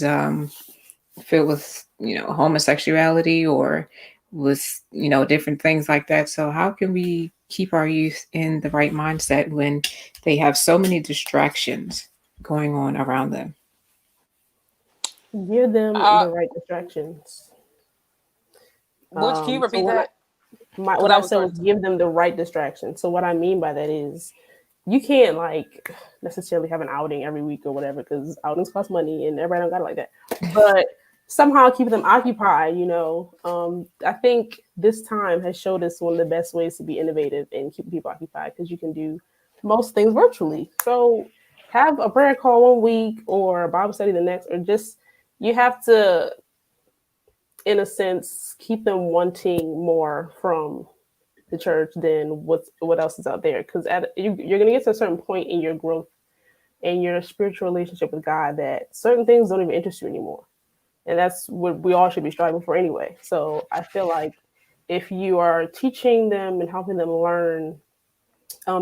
filled with homosexuality or with different things like that. So how can we keep our youth in the right mindset when they have so many distractions going on around them? Give them the right distractions. Can you repeat that? What I said was give them the right distraction. So what I mean by that is you can't like necessarily have an outing every week or whatever, because outings cost money and everybody don't got it like that. But somehow keep them occupied, I think this time has showed us one of the best ways to be innovative and keep people occupied, because you can do most things virtually. So have a prayer call one week or a Bible study the next, or just you have to, in a sense, keep them wanting more from the church than what else is out there. Because you're going to get to a certain point in your growth and your spiritual relationship with God that certain things don't even interest you anymore. And that's what we all should be striving for anyway. So I feel like if you are teaching them and helping them learn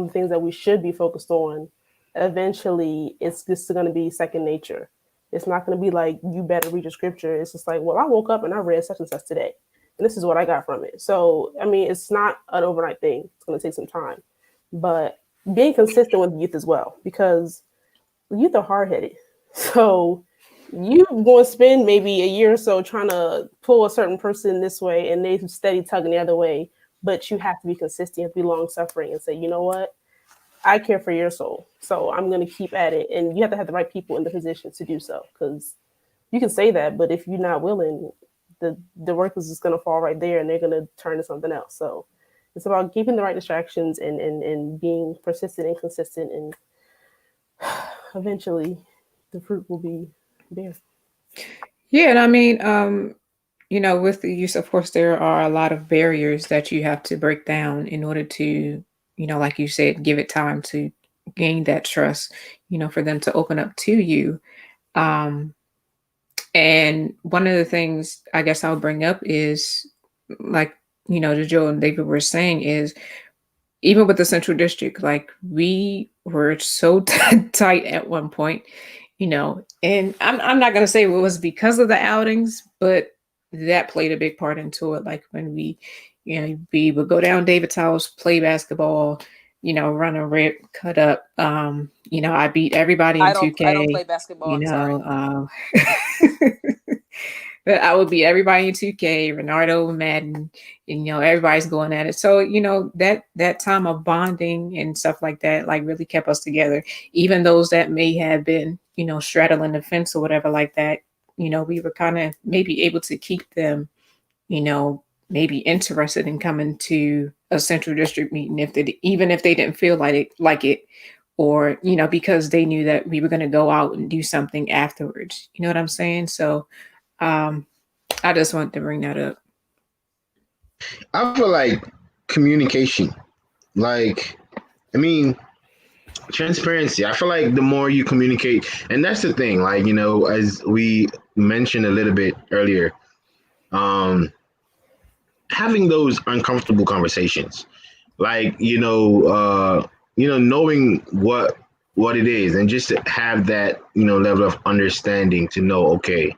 things that we should be focused on, eventually it's just going to be second nature. It's not going to be like, you better read your scripture. It's just like, well, I woke up and I read such and such today, and this is what I got from it. So, I mean, it's not an overnight thing. It's going to take some time. But being consistent with youth as well, because youth are hard-headed. So you're going to spend maybe a year or so trying to pull a certain person this way and they steady tugging the other way. But you have to be consistent, you have to be long-suffering and say, you know what? I care for your soul, so I'm going to keep at it. And you have to have the right people in the position to do so, because you can say that, but if you're not willing, the work is just going to fall right there and they're going to turn to something else. So it's about keeping the right distractions and being persistent and consistent, and eventually the fruit will be Yeah. Yeah, and I mean, with the use, of course, there are a lot of barriers that you have to break down in order to, like you said, give it time to gain that trust, for them to open up to you. Um, and one of the things I guess I'll bring up is like, the Joe and David were saying is even with the central district, like we were so tight at one point, and I'm not gonna say it was because of the outings, but that played a big part into it. Like when we would go down David's house, play basketball, run a rip, cut up. I beat everybody in I don't 2K, play basketball. you I'm sorry. know, but I would beat everybody in 2K, Ronaldo, Madden, and everybody's going at it. So that time of bonding and stuff like that, like really kept us together. Even those that may have been straddling the fence or whatever like that, we were kind of maybe able to keep them, maybe interested in coming to a central district meeting even if they didn't feel like it, or because they knew that we were going to go out and do something afterwards. You know what I'm saying? So I just want to bring that up. I feel like communication, like, I mean, transparency. I feel like the more you communicate, and that's the thing, like, as we mentioned a little bit earlier, having those uncomfortable conversations, like, knowing what it is, and just to have that, level of understanding to know, okay,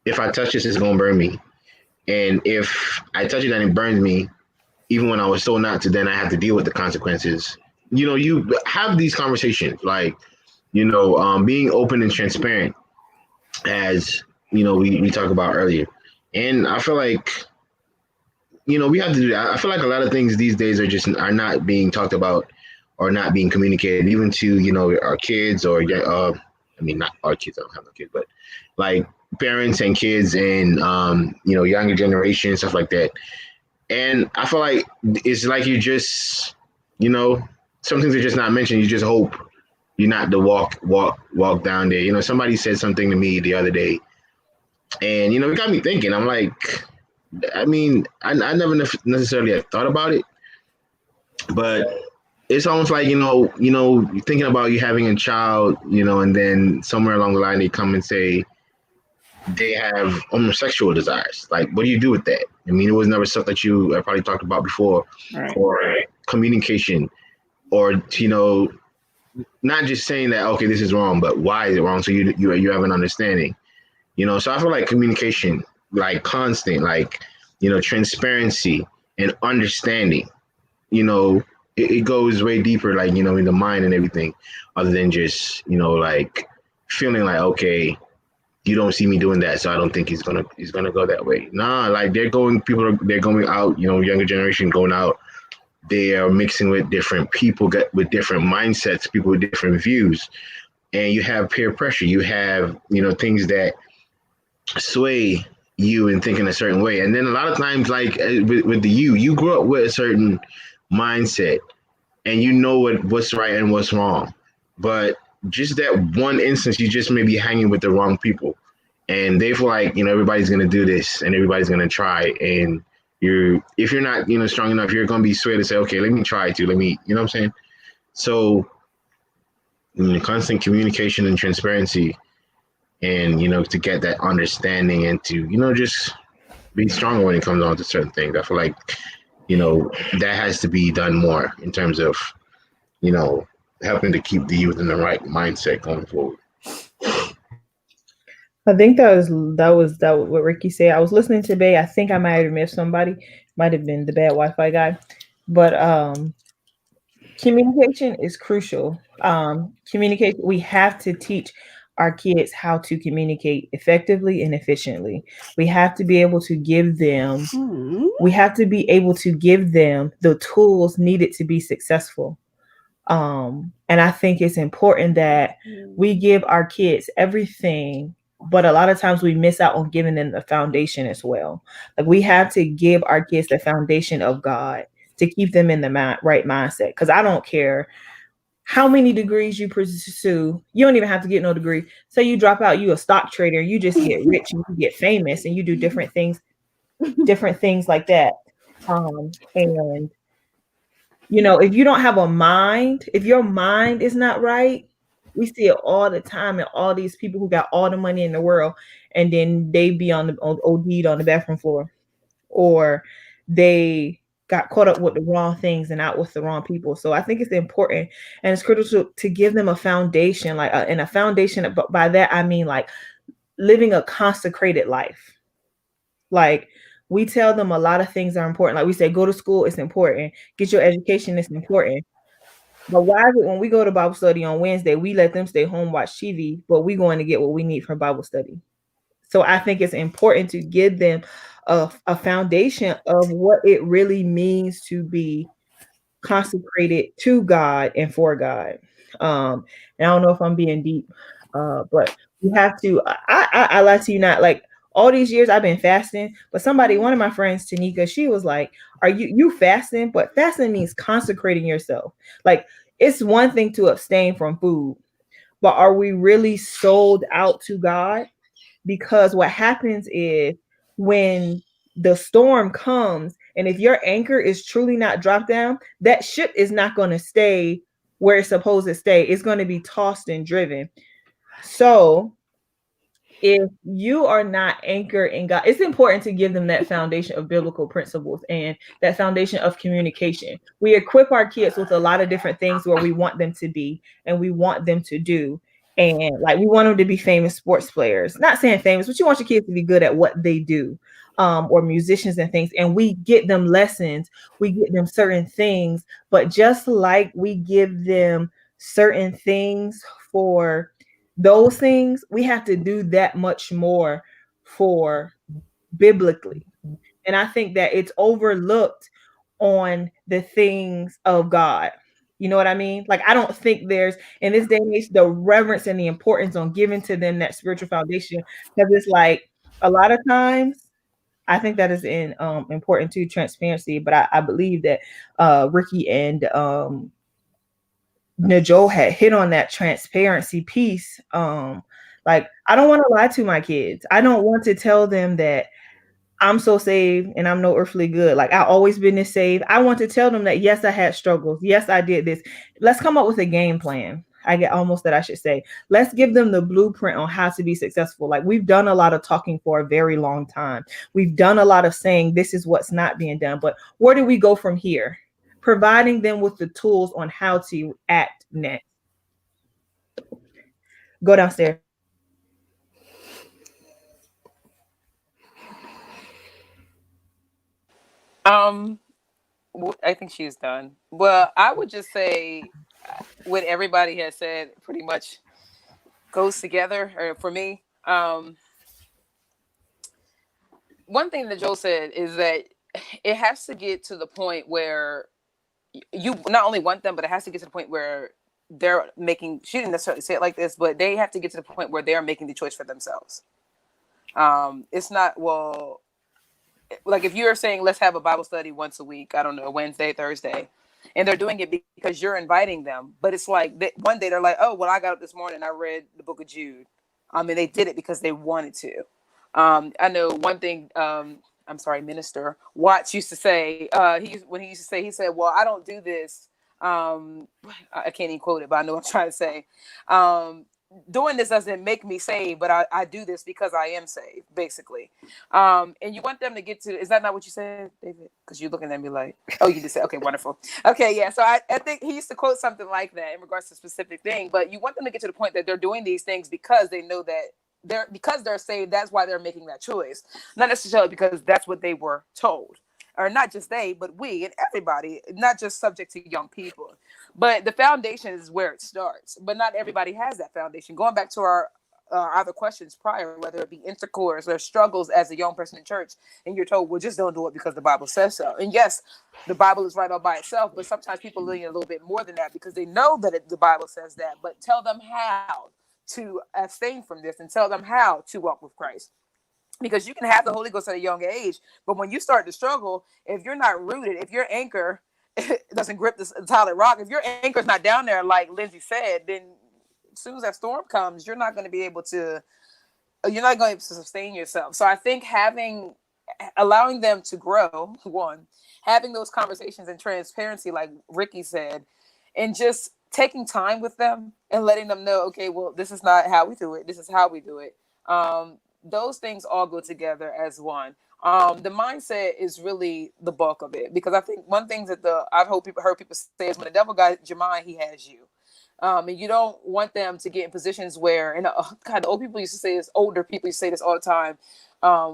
if I touch this, it's gonna burn me. And if I touch it and it burns me, even when I was told not to, then I have to deal with the consequences. You have these conversations, like, being open and transparent, as we talked about earlier. And I feel like, we have to do that. I feel like a lot of things these days are not being talked about or not being communicated, even to, our kids, or not our kids, I don't have no kids, but like parents and kids and younger generation, stuff like that. And I feel like it's like you just, some things are just not mentioned. You just hope you're not to walk down there. Somebody said something to me the other day, and it got me thinking. I'm like, I mean, I never necessarily had thought about it, but it's almost like, thinking about you having a child, and then somewhere along the line they come and say they have homosexual desires. Like, what do you do with that? I mean, it was never something that you probably talked about before, Right. or communication, or not just saying that, okay, this is wrong, but why is it wrong? So you have an understanding, So I feel like communication, like constant, like, transparency and understanding, it goes way deeper, like, in the mind and everything, other than just, like feeling like, okay, you don't see me doing that, so I don't think he's gonna go that way. Nah, like they're going out, younger generation going out. They are mixing with different people, with different mindsets, people with different views, and you have peer pressure. You have things that sway you in thinking a certain way, and then a lot of times, like with you grew up with a certain mindset, and what's right and what's wrong, but just that one instance, you just may be hanging with the wrong people, and they feel like everybody's gonna do this and everybody's gonna try, and if you're not strong enough, you're gonna be swayed to say, okay, let me try to, let me, what I'm saying. So constant communication and transparency, and to get that understanding, and to just be stronger when it comes on to certain things. I feel like that has to be done more in terms of helping to keep the youth in the right mindset going forward. I think that was what Ricky said. I was listening today. I think I might have missed somebody. Might have been the bad Wi-Fi guy. But communication is crucial. Communication. We have to teach our kids how to communicate effectively and efficiently. We have to be able to give them. We have to be able to give them the tools needed to be successful. And I think it's important that we give our kids everything, but a lot of times we miss out on giving them the foundation as well. Like we have to give our kids the foundation of God to keep them in the right mindset. Because I don't care how many degrees you pursue. You don't even have to get no degree. So you drop out, you a stock trader, you just get rich and you get famous and you do different things like that. And if you don't have a mind, if your mind is not right, we see it all the time, and all these people who got all the money in the world, and then they be on the OD'd on the bathroom floor, or they got caught up with the wrong things and out with the wrong people. So I think it's important and it's critical to give them a foundation, and a foundation. But by that I mean like living a consecrated life. Like, we tell them a lot of things are important. Like we say, go to school, it's important. Get your education, it's important. But why is it when we go to Bible study on Wednesday, we let them stay home, watch TV, but we going to get what we need from Bible study? So I think it's important to give them a foundation of what it really means to be consecrated to God and for God. And I don't know if I'm being deep, but you have to. I lie to you not. Like, all these years I've been fasting, but one of my friends, Tanika, she was like, "Are you fasting?" But fasting means consecrating yourself. Like, it's one thing to abstain from food, but are we really sold out to God? Because what happens is, when the storm comes, and if your anchor is truly not dropped down, that ship is not going to stay where it's supposed to stay. It's going to be tossed and driven. So if you are not anchored in God, it's important to give them that foundation of biblical principles and that foundation of communication. We equip our kids with a lot of different things where we want them to be and we want them to do. And like, we want them to be famous sports players. Not saying famous, but you want your kids to be good at what they do, or musicians and things. And we get them lessons, we get them certain things. But just like we give them certain things for those things, we have to do that much more for biblically. And I think that it's overlooked on the things of God. You know what I mean? Like, I don't think there's, in this day and age, the reverence and the importance on giving to them that spiritual foundation. Because it's like, a lot of times, I think that is important to transparency. But I believe that Ricky and Joel had hit on that transparency piece. Like, I don't want to lie to my kids. I don't want to tell them that I'm so saved and I'm no earthly good. Like, I always been this saved. I want to tell them that, yes, I had struggles. Yes, I did this. Let's come up with a game plan. I get almost that I should say. Let's give them the blueprint on how to be successful. Like, we've done a lot of talking for a very long time. We've done a lot of saying this is what's not being done. But where do we go from here? Providing them with the tools on how to act next. Go downstairs. I think she's done. Well, I would just say what everybody has said pretty much goes together, or for me. One thing that Joel said is that it has to get to the point where you not only want them, but it has to get to the point where they're making, she didn't necessarily say it like this, but they have to get to the point where they're making the choice for themselves. It's not, well, like if you're saying, let's have a Bible study once a week, I don't know, Wednesday, Thursday, and they're doing it because you're inviting them. But it's like one day they're like, oh, well, I got up this morning and I read the book of Jude. And they did it because they wanted to. I know one thing, I'm sorry, Minister Watts used to say, he said, well, I don't do this. I can't even quote it, but I know what I'm trying to say. Doing this doesn't make me saved, but I do this because I am saved, basically. And you want them to get to, is that not what you said, David? Because you're looking at me like, oh, you just said, okay, wonderful. Okay, yeah. So I think he used to quote something like that in regards to a specific thing, but you want them to get to the point that they're doing these things because they know that because they're saved, that's why they're making that choice. Not necessarily because that's what they were told. Or not just they, but we and everybody, not just subject to young people. But the foundation is where it starts. But not everybody has that foundation. Going back to our other questions prior, whether it be intercourse or struggles as a young person in church, and you're told, well, just don't do it because the Bible says so. And yes, the Bible is right all by itself, but sometimes people lean a little bit more than that because they know that the Bible says that. But tell them how to abstain from this and tell them how to walk with Christ. Because you can have the Holy Ghost at a young age, but when you start to struggle, if you're not rooted, if your anchor it doesn't grip the solid rock. If your anchor's not down there, like Lindsay said, then as soon as that storm comes, you're not going to be able to sustain yourself. So I think allowing them to grow, one, having those conversations and transparency, like Ricky said, and just taking time with them and letting them know, okay, well, this is not how we do it. This is how we do it. Those things all go together as one. The mindset is really the bulk of it, because I think one thing that I've heard people say is when the devil got your mind, he has you. And you don't want them to get in positions where, and God, the old people used to say this, older people used to say this all the time,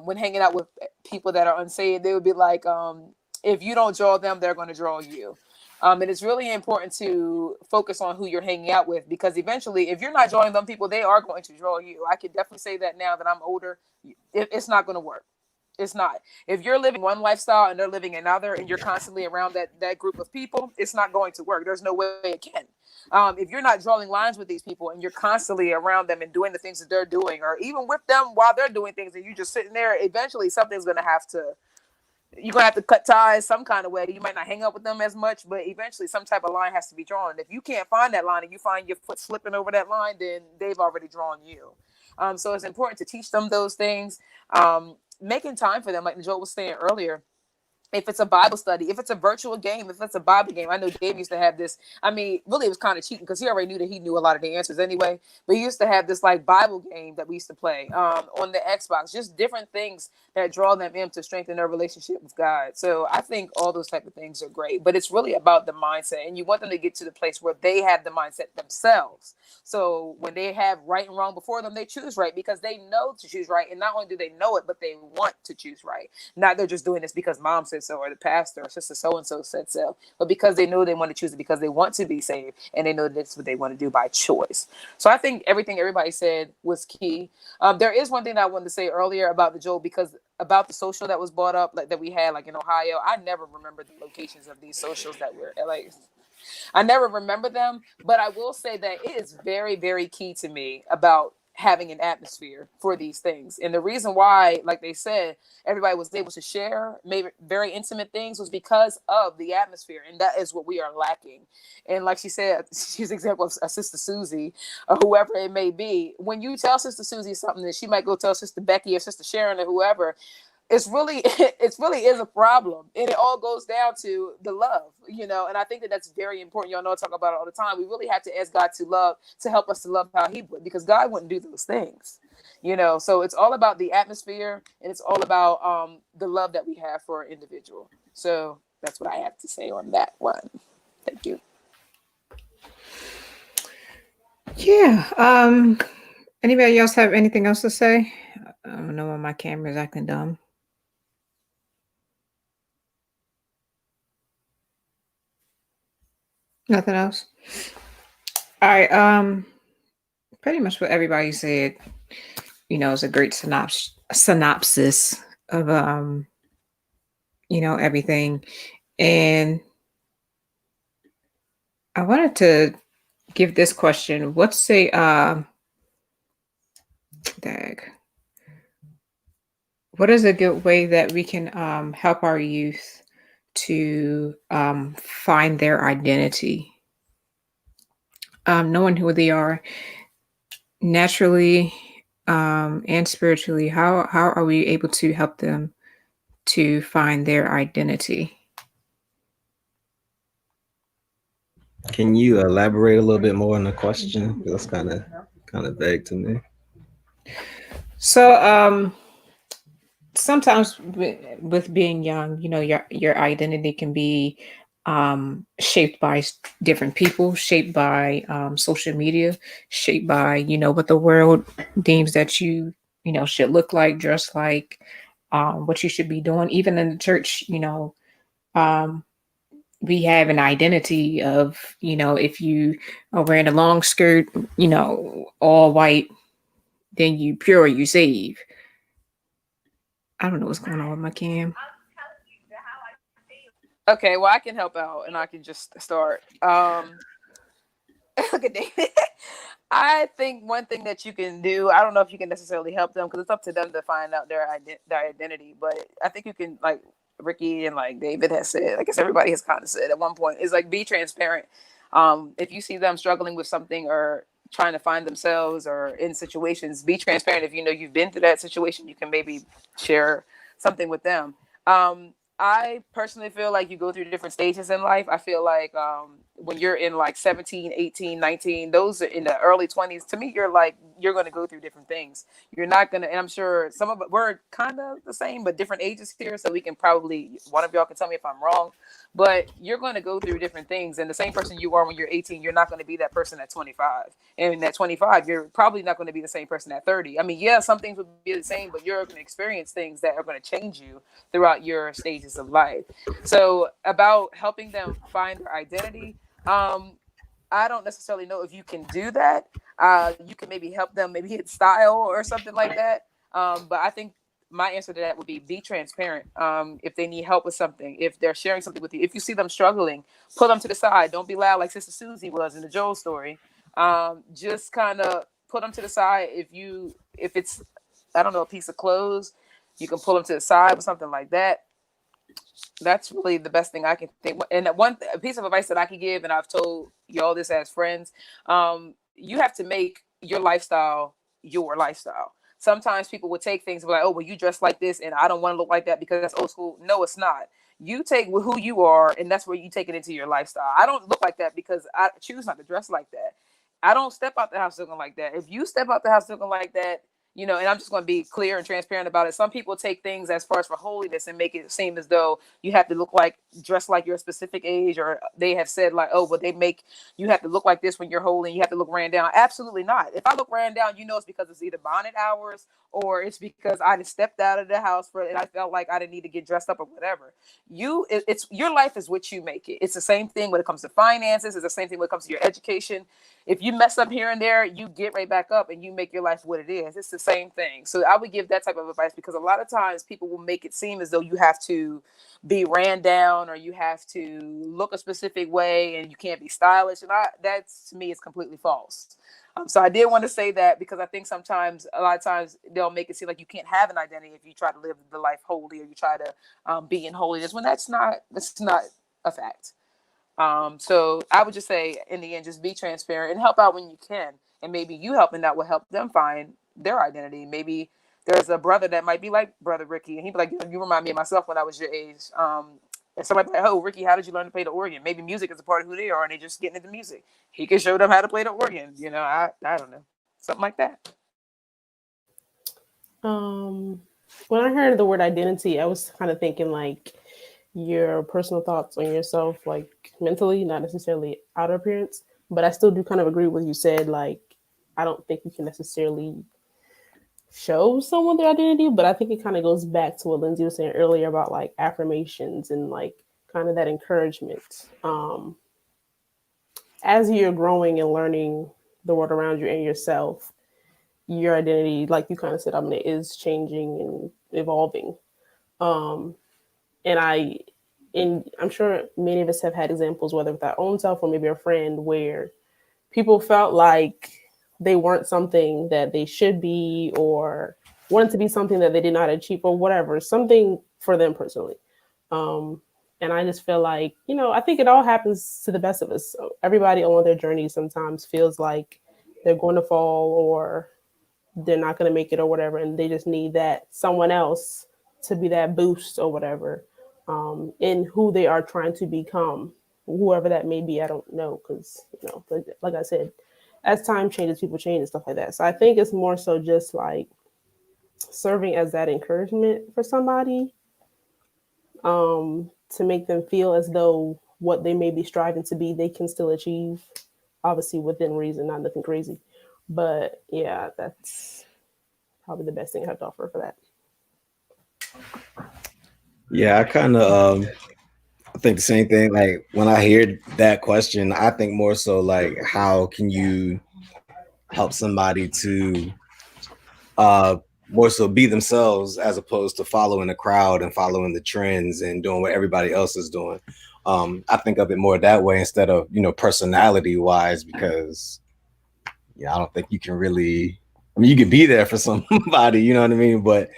when hanging out with people that are unsaved, they would be like, if you don't draw them, they're going to draw you. And it's really important to focus on who you're hanging out with, because eventually, if you're not drawing them people, they are going to draw you. I can definitely say that now that I'm older. It's not going to work. It's not. If you're living one lifestyle and they're living another, and you're constantly around that group of people, it's not going to work. There's no way it can. If you're not drawing lines with these people and you're constantly around them and doing the things that they're doing, or even with them while they're doing things, and you're just sitting there, eventually you're going to have to cut ties some kind of way. You might not hang up with them as much, but eventually some type of line has to be drawn. And if you can't find that line and you find your foot slipping over that line, then they've already drawn you. So it's important to teach them those things. Making time for them, like Joel was saying earlier. If it's a Bible study, if it's a virtual game, if it's a Bible game. I know Dave used to have this. I mean, really, it was kind of cheating because he already knew that he knew a lot of the answers anyway. But he used to have this like Bible game that we used to play on the Xbox. Just different things that draw them in to strengthen their relationship with God. So I think all those type of things are great. But it's really about the mindset. And you want them to get to the place where they have the mindset themselves. So when they have right and wrong before them, they choose right because they know to choose right. And not only do they know it, but they want to choose right. Not they're just doing this because mom said so, or the pastor or sister so-and-so said so, but because they know they want to choose it, because they want to be saved, and they know that's what they want to do by choice. So I think everything everybody said was key. There is one thing that I wanted to say earlier about the Joel, because about the social that was brought up, like that we had, like in Ohio. I never remember the locations of these socials that were like, I never remember them, but I will say that it is very, very key to me about having an atmosphere for these things. And the reason why, like they said, everybody was able to share maybe very intimate things was because of the atmosphere. And that is what we are lacking. And like she said, she's an example of Sister Susie or whoever it may be. When you tell Sister Susie something, that she might go tell Sister Becky or Sister Sharon or whoever, it really is a problem. And it all goes down to the love, and I think that that's very important. Y'all know I talk about it all the time. We really have to ask God to help us to love how he would, because God wouldn't do those things, so it's all about the atmosphere, and it's all about the love that we have for an individual. So that's what I have to say on that one. Thank you. Yeah. Anybody else have anything else to say? I don't know when my camera's acting dumb. Nothing else? All right. Pretty much what everybody said, is a great synopsis of everything. And I wanted to give this question. What's what is a good way that we can help our youth to find their identity, knowing who they are naturally and spiritually? How are we able to help them to find their identity? Can you elaborate a little bit more on the question? That's kind of vague to me. So sometimes with being young, your identity can be shaped by different people, shaped by social media, shaped by what the world deems that you should look like, dress like, what you should be doing. Even in the church, we have an identity of if you are wearing a long skirt, all white, then you pure, you save. I don't know what's going on with my cam. Okay, well, I can help out, and I can just start. Look at David. I think one thing that you can do, I don't know if you can necessarily help them, because it's up to them to find out their identity, but I think you can, like Ricky and like David has said, I guess everybody has kind of said at one point, is like be transparent. If you see them struggling with something or trying to find themselves or in situations, be transparent. If you know you've been through that situation, you can maybe share something with them. I personally feel like you go through different stages in life. I feel like when you're in like 17, 18, 19, those are in the early 20s, to me, you're going to go through different things. You're not going to, and I'm sure some of it, we're kind of the same, but different ages here. So we can probably, one of y'all can tell me if I'm wrong, but you're going to go through different things. And the same person you are when you're 18, you're not going to be that person at 25. And at 25, you're probably not going to be the same person at 30. I mean, yeah, some things will be the same, but you're going to experience things that are going to change you throughout your stages of life. So about helping them find their identity, I don't necessarily know if you can do that. You can maybe help them maybe hit style or something like that. But I think my answer to that would be transparent. If they need help with something, if they're sharing something with you, if you see them struggling, pull them to the side. Don't be loud like Sister Susie was in the Joel story. Just kind of put them to the side. If it's, I don't know, a piece of clothes, you can pull them to the side or something like that. That's really the best thing I can think. And a piece of advice that I can give, and I've told y'all this as friends, you have to make your lifestyle your lifestyle. Sometimes people would take things like, oh, well, you dress like this and I don't want to look like that because that's old school. No, it's not. You take who you are and that's where you take it into your lifestyle. I don't look like that because I choose not to dress like that. I don't step out the house looking like that. If you step out the house looking like that, you know, and I'm just going to be clear and transparent about it. Some people take things as far as for holiness and make it seem as though you have to look like, dress like your specific age, or they have said like, oh, well, they make you have to look like this when you're holy and you have to look ran down. Absolutely not. If I look ran down, you know, it's because it's either bonnet hours or it's because I just stepped out of the house and I felt like I didn't need to get dressed up or whatever. It's your life is what you make it. It's the same thing when it comes to finances. It's the same thing when it comes to your education. If you mess up here and there, you get right back up and you make your life what it is. It's the same thing. So I would give that type of advice because a lot of times people will make it seem as though you have to be ran down or you have to look a specific way and you can't be stylish. And that to me is completely false. So I did want to say that because I think sometimes, a lot of times they'll make it seem like you can't have an identity if you try to live the life holy or you try to be in holiness when that's not a fact. So I would just say in the end, just be transparent and help out when you can. And maybe you helping out will help them find their identity. Maybe there's a brother that might be like Brother Ricky and he'd be like, you remind me of myself when I was your age. And somebody be like, oh, Ricky, how did you learn to play the organ? Maybe music is a part of who they are and they're just getting into music. He can show them how to play the organ. You know, I don't know. Something like that. When I heard the word identity, I was kind of thinking like your personal thoughts on yourself, like mentally, not necessarily outer appearance. But I still do kind of agree with what you said. Like, I don't think you can necessarily show someone their identity, but I think it kind of goes back to what Lindsay was saying earlier about like affirmations and like kind of that encouragement. As you're growing and learning the world around you and yourself, your identity, like you kind of said, I mean, it is changing and evolving. And I'm sure many of us have had examples, whether with our own self or maybe a friend, where people felt like they weren't something that they should be or wanted to be something that they did not achieve or whatever, something for them personally. And I just feel like, you know, I think it all happens to the best of us. So everybody on their journey sometimes feels like they're going to fall or they're not going to make it or whatever. And they just need that someone else to be that boost or whatever in who they are trying to become, whoever that may be. I don't know. Because, you know, like I said, as time changes, people change and stuff like that. So I think it's more so just like serving as that encouragement for somebody to make them feel as though what they may be striving to be, they can still achieve, obviously within reason, not nothing crazy. But yeah, that's probably the best thing I have to offer for that. Yeah, I kind of I think the same thing. Like when I hear that question, I think more so like, how can you help somebody to more so be themselves as opposed to following the crowd and following the trends and doing what everybody else is doing. I think of it more that way instead of, you know, personality wise, because I don't think you can really, I mean, you can be there for somebody, you know what I mean? But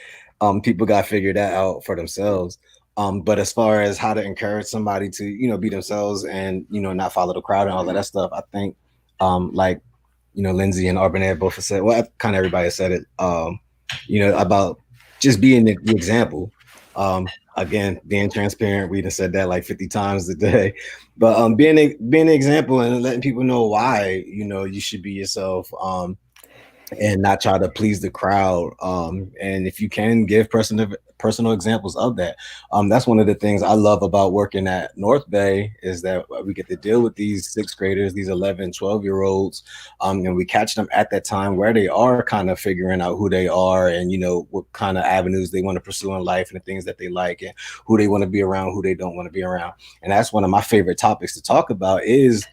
people got to figure that out for themselves. But as far as how to encourage somebody to, be themselves and, not follow the crowd and all of that stuff, I think, like, Lindsay and Arbanet both have said, well, kind of everybody has said it, about just being the example. Again, being transparent. We done said that like 50 times a day, but being an example and letting people know why, you should be yourself. And not try to please the crowd. And if you can give personal examples of that, that's one of the things I love about working at North Bay is that we get to deal with these 6th graders, these 11, 12-year-olds, and we catch them at that time where they are kind of figuring out who they are and, what kind of avenues they want to pursue in life and the things that they like and who they want to be around, who they don't want to be around. And that's one of my favorite topics to talk about is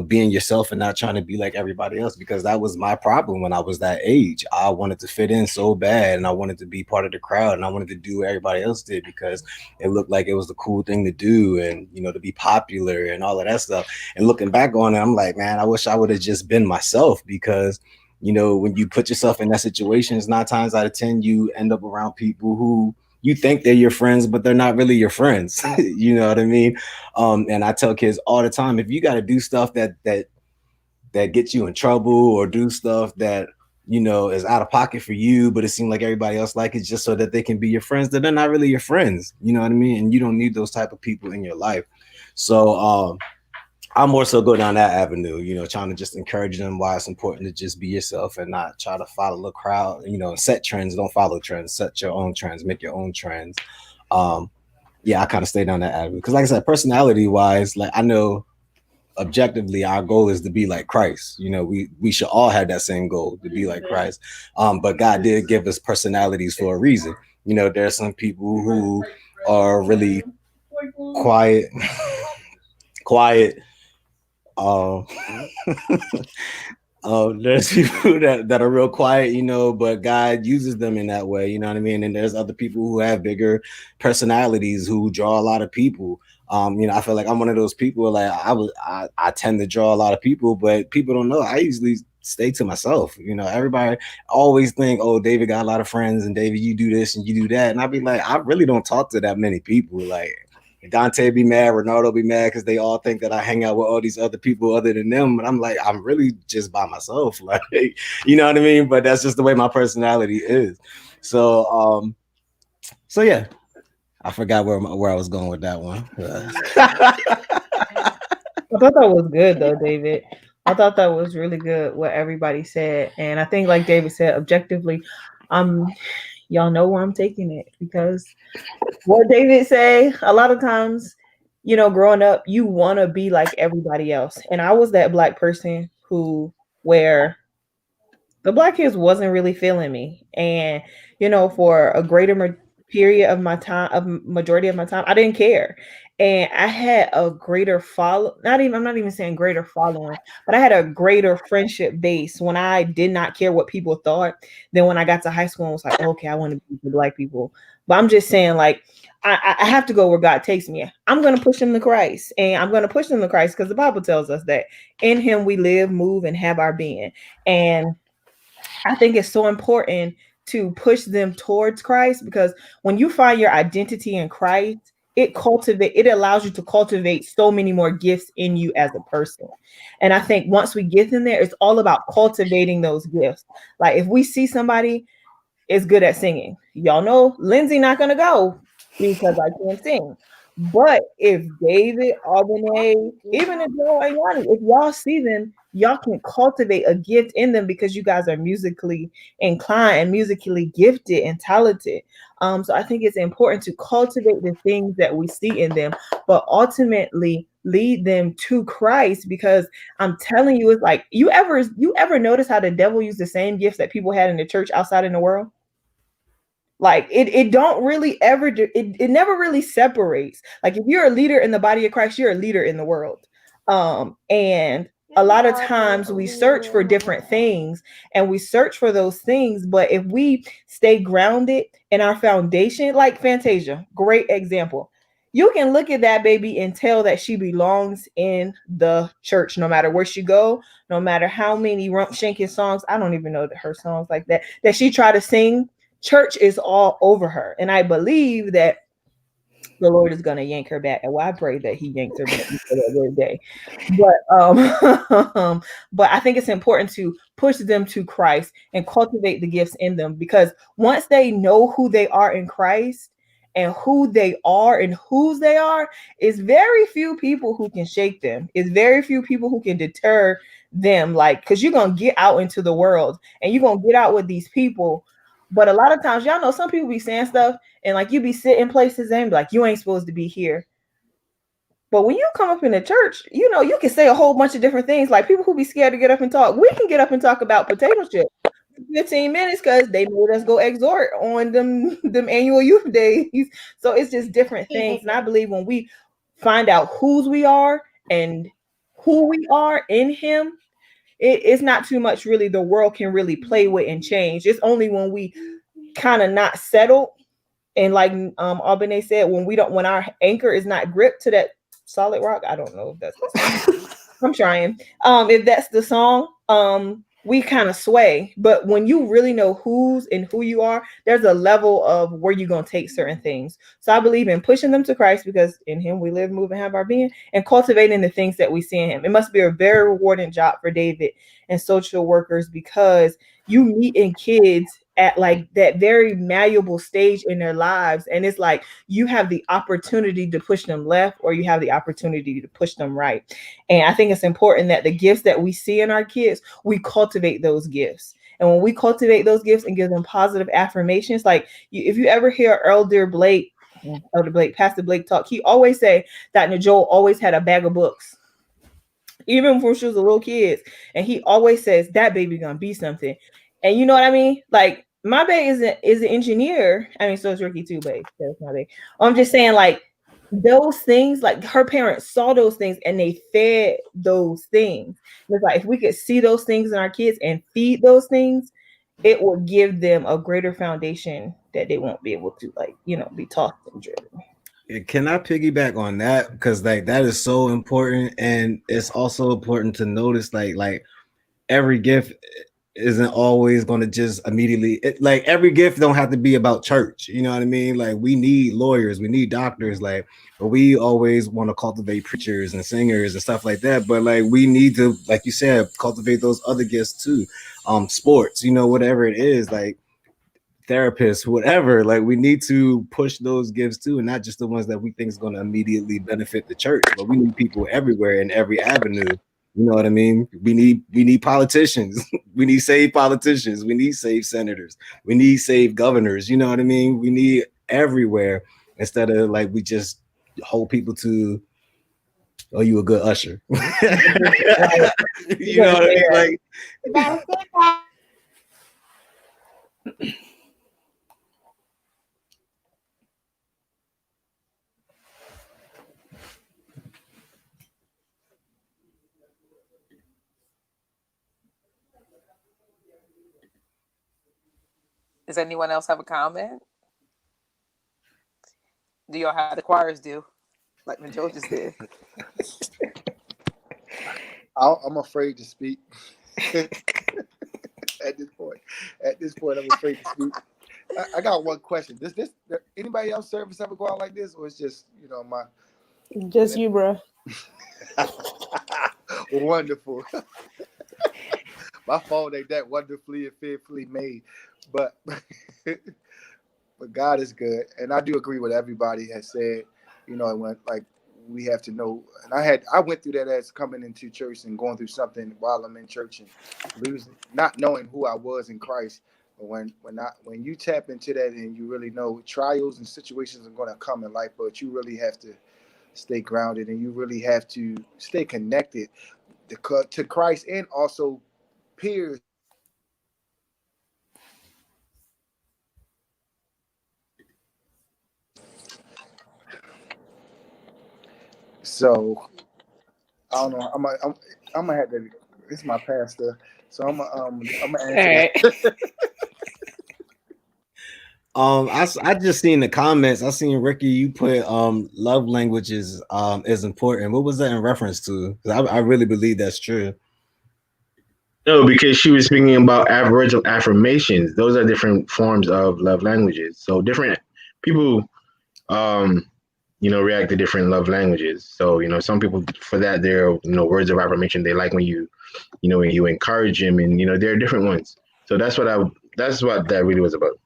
being yourself and not trying to be like everybody else, because that was my problem when I was that age. I wanted to fit in so bad and I wanted to be part of the crowd and I wanted to do what everybody else did because it looked like it was the cool thing to do and, to be popular and all of that stuff. And looking back on it, I'm like, man, I wish I would have just been myself because, when you put yourself in that situation, 9 times out of 10, you end up around people who you think they're your friends, but they're not really your friends. You know what I mean? And I tell kids all the time, if you got to do stuff that gets you in trouble or do stuff that, is out of pocket for you, but it seems like everybody else like it just so that they can be your friends, that they're not really your friends. You know what I mean? And you don't need those type of people in your life. So I more so go down that avenue, trying to just encourage them why it's important to just be yourself and not try to follow the crowd, set trends, don't follow trends, set your own trends, make your own trends. Yeah, I kind of stay down that avenue because like I said, personality wise, like I know objectively our goal is to be like Christ. We should all have that same goal to be like Christ. But God did give us personalities for a reason. There's some people who are really quiet. There's people that are real quiet, but God uses them in that way, you know what I mean? And there's other people who have bigger personalities who draw a lot of people. I feel like I'm one of those people, like I tend to draw a lot of people, but people don't know. I usually stay to myself. Everybody always think, oh, David got a lot of friends and David, you do this and you do that. And I'd be like, I really don't talk to that many people. Like, Dante be mad, Ronaldo be mad because they all think that I hang out with all these other people other than them. But I'm like, I'm really just by myself. Like, you know what I mean? But that's just the way my personality is. So yeah, I forgot where I was going with that one. I thought that was good though, David. I thought that was really good what everybody said. And I think like David said, objectively, y'all know where I'm taking it because what David say, a lot of times, growing up, you want to be like everybody else. And I was that Black person where the Black kids wasn't really feeling me. And, for a greater period of my time, majority of my time, I didn't care. And I had a greater I'm not even saying greater following, but I had a greater friendship base when I did not care what people thought. Then when I got to high school, I was like, okay, I want to be with Black people. But I'm just saying, like, I have to go where God takes me. I'm going to push them to Christ. And I'm going to push them to Christ because the Bible tells us that in him we live, move, and have our being. And I think it's so important to push them towards Christ because when you find your identity in Christ, it allows you to cultivate so many more gifts in you as a person. And I think once we get in there, it's all about cultivating those gifts. Like if we see somebody is good at singing, y'all know Lindsay not gonna go because I can't sing. But if David, Albany, even if if y'all see them, y'all can cultivate a gift in them because you guys are musically inclined and musically gifted and talented. So I think it's important to cultivate the things that we see in them, but ultimately lead them to Christ because I'm telling you, it's like you ever notice how the devil used the same gifts that people had in the church outside in the world? Like it don't really ever do it never really separates. Like if you're a leader in the body of Christ, you're a leader in the world. And a lot of times we search for different things and we search for those things, but if we stay grounded in our foundation, like Fantasia, great example. You can look at that baby and tell that she belongs in the church, no matter where she go, no matter how many rump shanking songs, I don't even know her songs like that she try to sing. Church is all over her. And I believe that the Lord is gonna yank her back. And well, I pray that He yanks her back before that very day. But but I think it's important to push them to Christ and cultivate the gifts in them, because once they know who they are in Christ and who they are and whose they are, it's very few people who can shake them. It's very few people who can deter them, like, because you're gonna get out into the world and you're gonna get out with these people. But a lot of times, y'all know, some people be saying stuff and like you be sitting places and be like, you ain't supposed to be here. But when you come up in the church, you know, you can say a whole bunch of different things. Like people who be scared to get up and talk, we can get up and talk about potato chips for 15 minutes because they made us go exhort on them annual youth days. So it's just different things. And I believe when we find out whose we are and who we are in Him, it's not too much really the world can really play with and change. It's only when we kind of not settled, and like Albany said, when our anchor is not gripped to that solid rock. I don't know if that's the song. I'm trying. If that's the song, we kind of sway. But when you really know who's and who you are, there's a level of where you're going to take certain things. So I believe in pushing them to Christ, because in Him we live, move, and have our being, and cultivating the things that we see in Him. It must be a very rewarding job for David and social workers, because you meet in kids at like that very malleable stage in their lives, and it's like you have the opportunity to push them left or you have the opportunity to push them right. And I think it's important that the gifts that we see in our kids, we cultivate those gifts. And when we cultivate those gifts and give them positive affirmations, like if you ever hear Pastor Blake talk, he always say that Joel always had a bag of books, even when she was a little kid. And he always says that baby gonna be something. And you know what I mean? Like my bae is an engineer. I mean, so is Ricky too, babe. That's my bae. I'm just saying, like, those things, like her parents saw those things and they fed those things. It's like if we could see those things in our kids and feed those things, it will give them a greater foundation that they won't be able to, like, you know, be taught and driven. Can I piggyback on that? Because like that is so important, and it's also important to notice like every gift isn't always going to just immediately like every gift don't have to be about church, you know what I mean? Like we need lawyers, we need doctors, like, but we always want to cultivate preachers and singers and stuff like that, but like we need to, like you said, cultivate those other gifts too. Sports, you know, whatever it is, like therapists, whatever, like we need to push those gifts too, and not just the ones that we think is going to immediately benefit the church, but we need people everywhere in every avenue. You know what I mean? We need politicians. We need saved politicians. We need saved senators. We need saved governors. You know what I mean? We need everywhere, instead of like we just hold people to, oh, you a good usher. You know what I mean? Like Does anyone else have a comment? Do y'all have the choirs do, like when Joe just did? I'm afraid to speak. At this point, I'm afraid to speak. I got one question. Does anybody else service ever go out like this, or it's just, you know, my? Just you, bro. Wonderful. My phone ain't that wonderfully and fearfully made, but God is good, and I do agree with everybody has said. You know, when like we have to know, and I went through that as coming into church and going through something while I'm in church and losing, not knowing who I was in Christ. But when you tap into that and you really know trials and situations are going to come in life, but you really have to stay grounded and you really have to stay connected to Christ and also peers. So I don't know. I'm gonna have to. It's my pastor, so I'm gonna answer that. I just seen the comments. I seen Ricky, you put love languages is important. What was that in reference to? Because I really believe that's true. No, because she was speaking about words of affirmations. Those are different forms of love languages. So different people react to different love languages. So, some people for that, they're, words of affirmation. They like when when you encourage them, and, there are different ones. So that's what that really was about.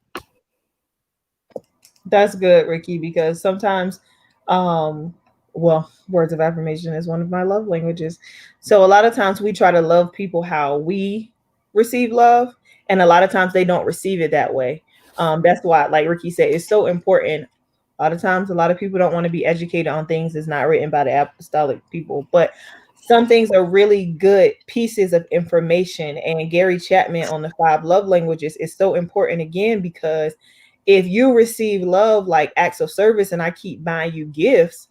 That's good, Ricky, because sometimes, well, words of affirmation is one of my love languages. So a lot of times we try to love people how we receive love, and a lot of times they don't receive it that way. That's why, like Ricky said, it's so important. A lot of times, a lot of people don't want to be educated on things that's not written by the apostolic people, but some things are really good pieces of information. And Gary Chapman on the 5 love languages is so important again, because if you receive love like acts of service and I keep buying you gifts,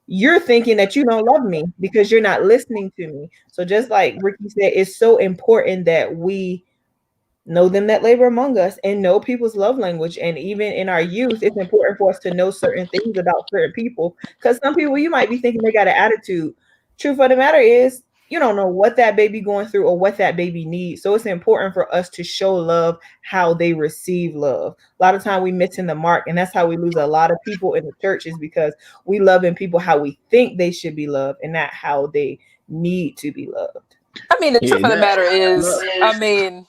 you're thinking that you don't love me because you're not listening to me. So just like Ricky said, it's so important that we know them that labor among us and know people's love language. And even in our youth, it's important for us to know certain things about certain people, because some people you might be thinking they got an attitude. Truth of the matter is, you don't know what that baby going through or what that baby needs. So it's important for us to show love how they receive love. A lot of time we missing the mark, and that's how we lose a lot of people in the church, is because we loving people how we think they should be loved and not how they need to be loved. I mean, the Yeah, truth of the matter is, that,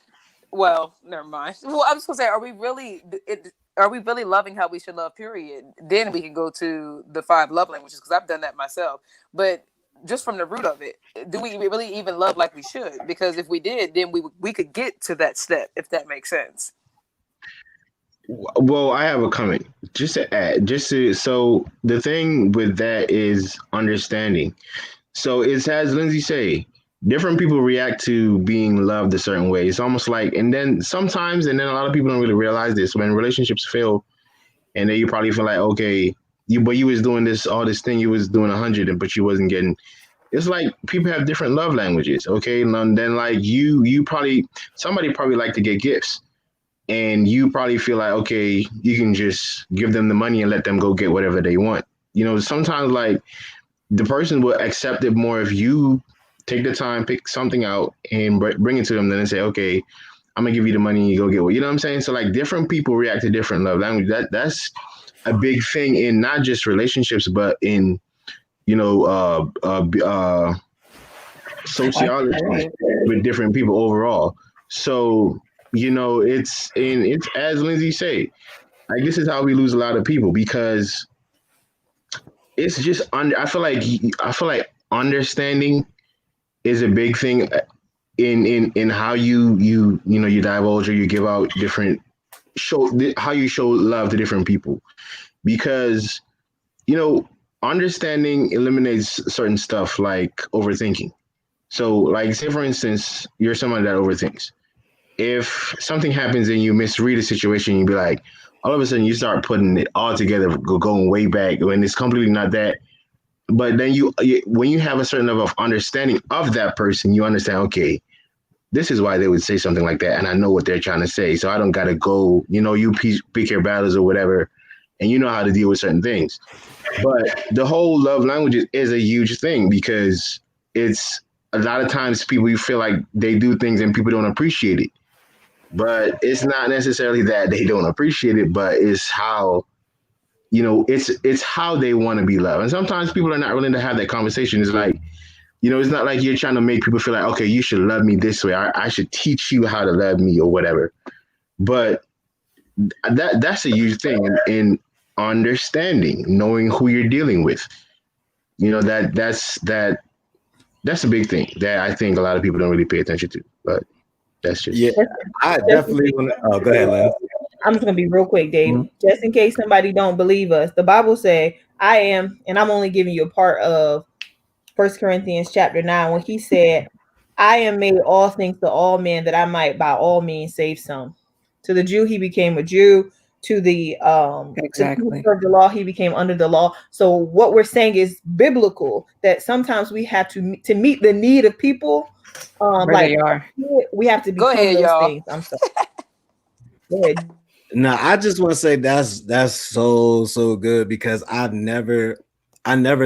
well, never mind. Well, I was gonna say, are we really loving how we should love? Period. Then we can go to the 5 love languages, because I've done that myself. But just from the root of it, do we really even love like we should? Because if we did, then we could get to that step, if that makes sense. well, I have a comment just to add, so the thing with that is understanding. So it's as Lindsay say, different people react to being loved a certain way. It's almost like, and then sometimes, and then a lot of people don't really realize this when relationships fail, and then you probably feel like, okay, you was doing all this thing, you was doing 100, but you wasn't getting. It's like people have different love languages, okay, and then like you probably somebody probably like to get gifts, and you probably feel like, okay, you can just give them the money and let them go get whatever they want. Sometimes like the person will accept it more if you take the time, pick something out, and bring it to them. Then they say, "Okay, I'm gonna give you the money. You go get what." You know what I'm saying? So like different people react to different love language. That's a big thing in not just relationships, but in you know sociology with different people overall. So it's as Lindsay say. Like this is how we lose a lot of people, because it's just I feel like understanding is a big thing in how you divulge or you give out different how you show love to different people, because you know understanding eliminates certain stuff like overthinking. So like say for instance you're someone that overthinks. If something happens and you misread a situation, you'd be like, all of a sudden you start putting it all together, going way back when it's completely not that. But then when you have a certain level of understanding of that person, you understand, okay, this is why they would say something like that, and I know what they're trying to say, so I don't gotta go, you pick your battles or whatever, and you know how to deal with certain things. But the whole love languages is a huge thing, because it's a lot of times people you feel like they do things and people don't appreciate it. But it's not necessarily that they don't appreciate it, but it's how it's how they want to be loved. And sometimes people are not willing to have that conversation. It's like, it's not like you're trying to make people feel like, okay, you should love me this way. I should teach you how to love me or whatever. But that's a huge thing in understanding, knowing who you're dealing with. That's a big thing that I think a lot of people don't really pay attention to. But that's just I definitely want to. Oh, go ahead, Lynn. I'm just gonna be real quick, Dave. Mm-hmm. Just in case somebody don't believe us, the Bible say, "I am," and I'm only giving you a part of 1 Corinthians chapter 9 when he said, "I am made all things to all men, that I might by all means save some." To the Jew, he became a Jew. To the exactly to the law, he became under the law. So what we're saying is biblical. That sometimes we have to meet the need of people. Where like they are. We have to become ahead, those y'all. things. I'm sorry. Go ahead. No, I just want to say that's so good, because I never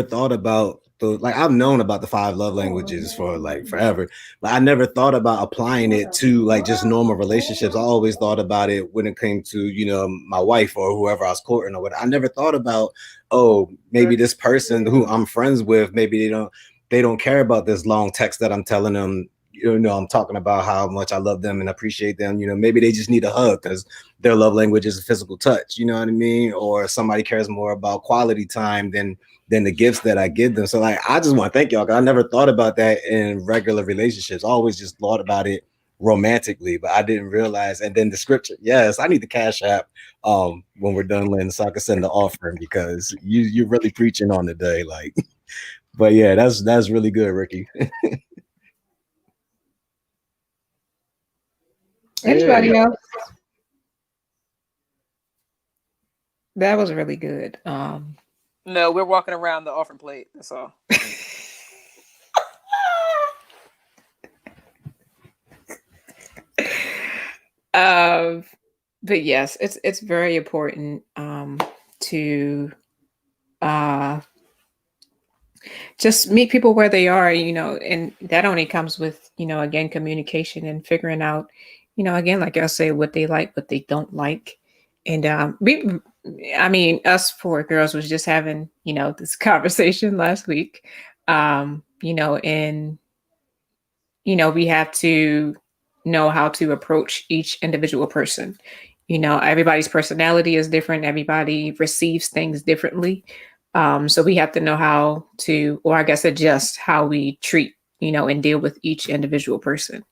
thought about like I've known about the 5 love languages for like forever, but I never thought about applying it to like just normal relationships. I always thought about it when it came to, you know, my wife or whoever I was courting or whatever. I never thought about, oh, maybe this person who I'm friends with, maybe they don't care about this long text that I'm telling them. You know, I'm talking about how much I love them and appreciate them. You know, maybe they just need a hug because their love language is a physical touch. You know what I mean? Or somebody cares more about quality time than the gifts that I give them. So like, I just want to thank y'all, because I never thought about that in regular relationships. I always just thought about it romantically, but I didn't realize. And then the scripture, yes, I need the Cash App when we're done, Lynn, so I can send the offering, because you're really preaching on the day. Like, but yeah, that's really good, Ricky. Anybody else? That was really good. No, we're walking around the offering plate. That's all. But yes, it's very important to just meet people where they are, you know, and that only comes with, you know, again, communication and figuring out, you know, again, like I say, what they like, what they don't like. And us 4 girls was just having, you know, this conversation last week, you know, and, you know, we have to know how to approach each individual person. You know, everybody's personality is different. Everybody receives things differently. So we have to know how to, or I guess adjust how we treat, you know, and deal with each individual person.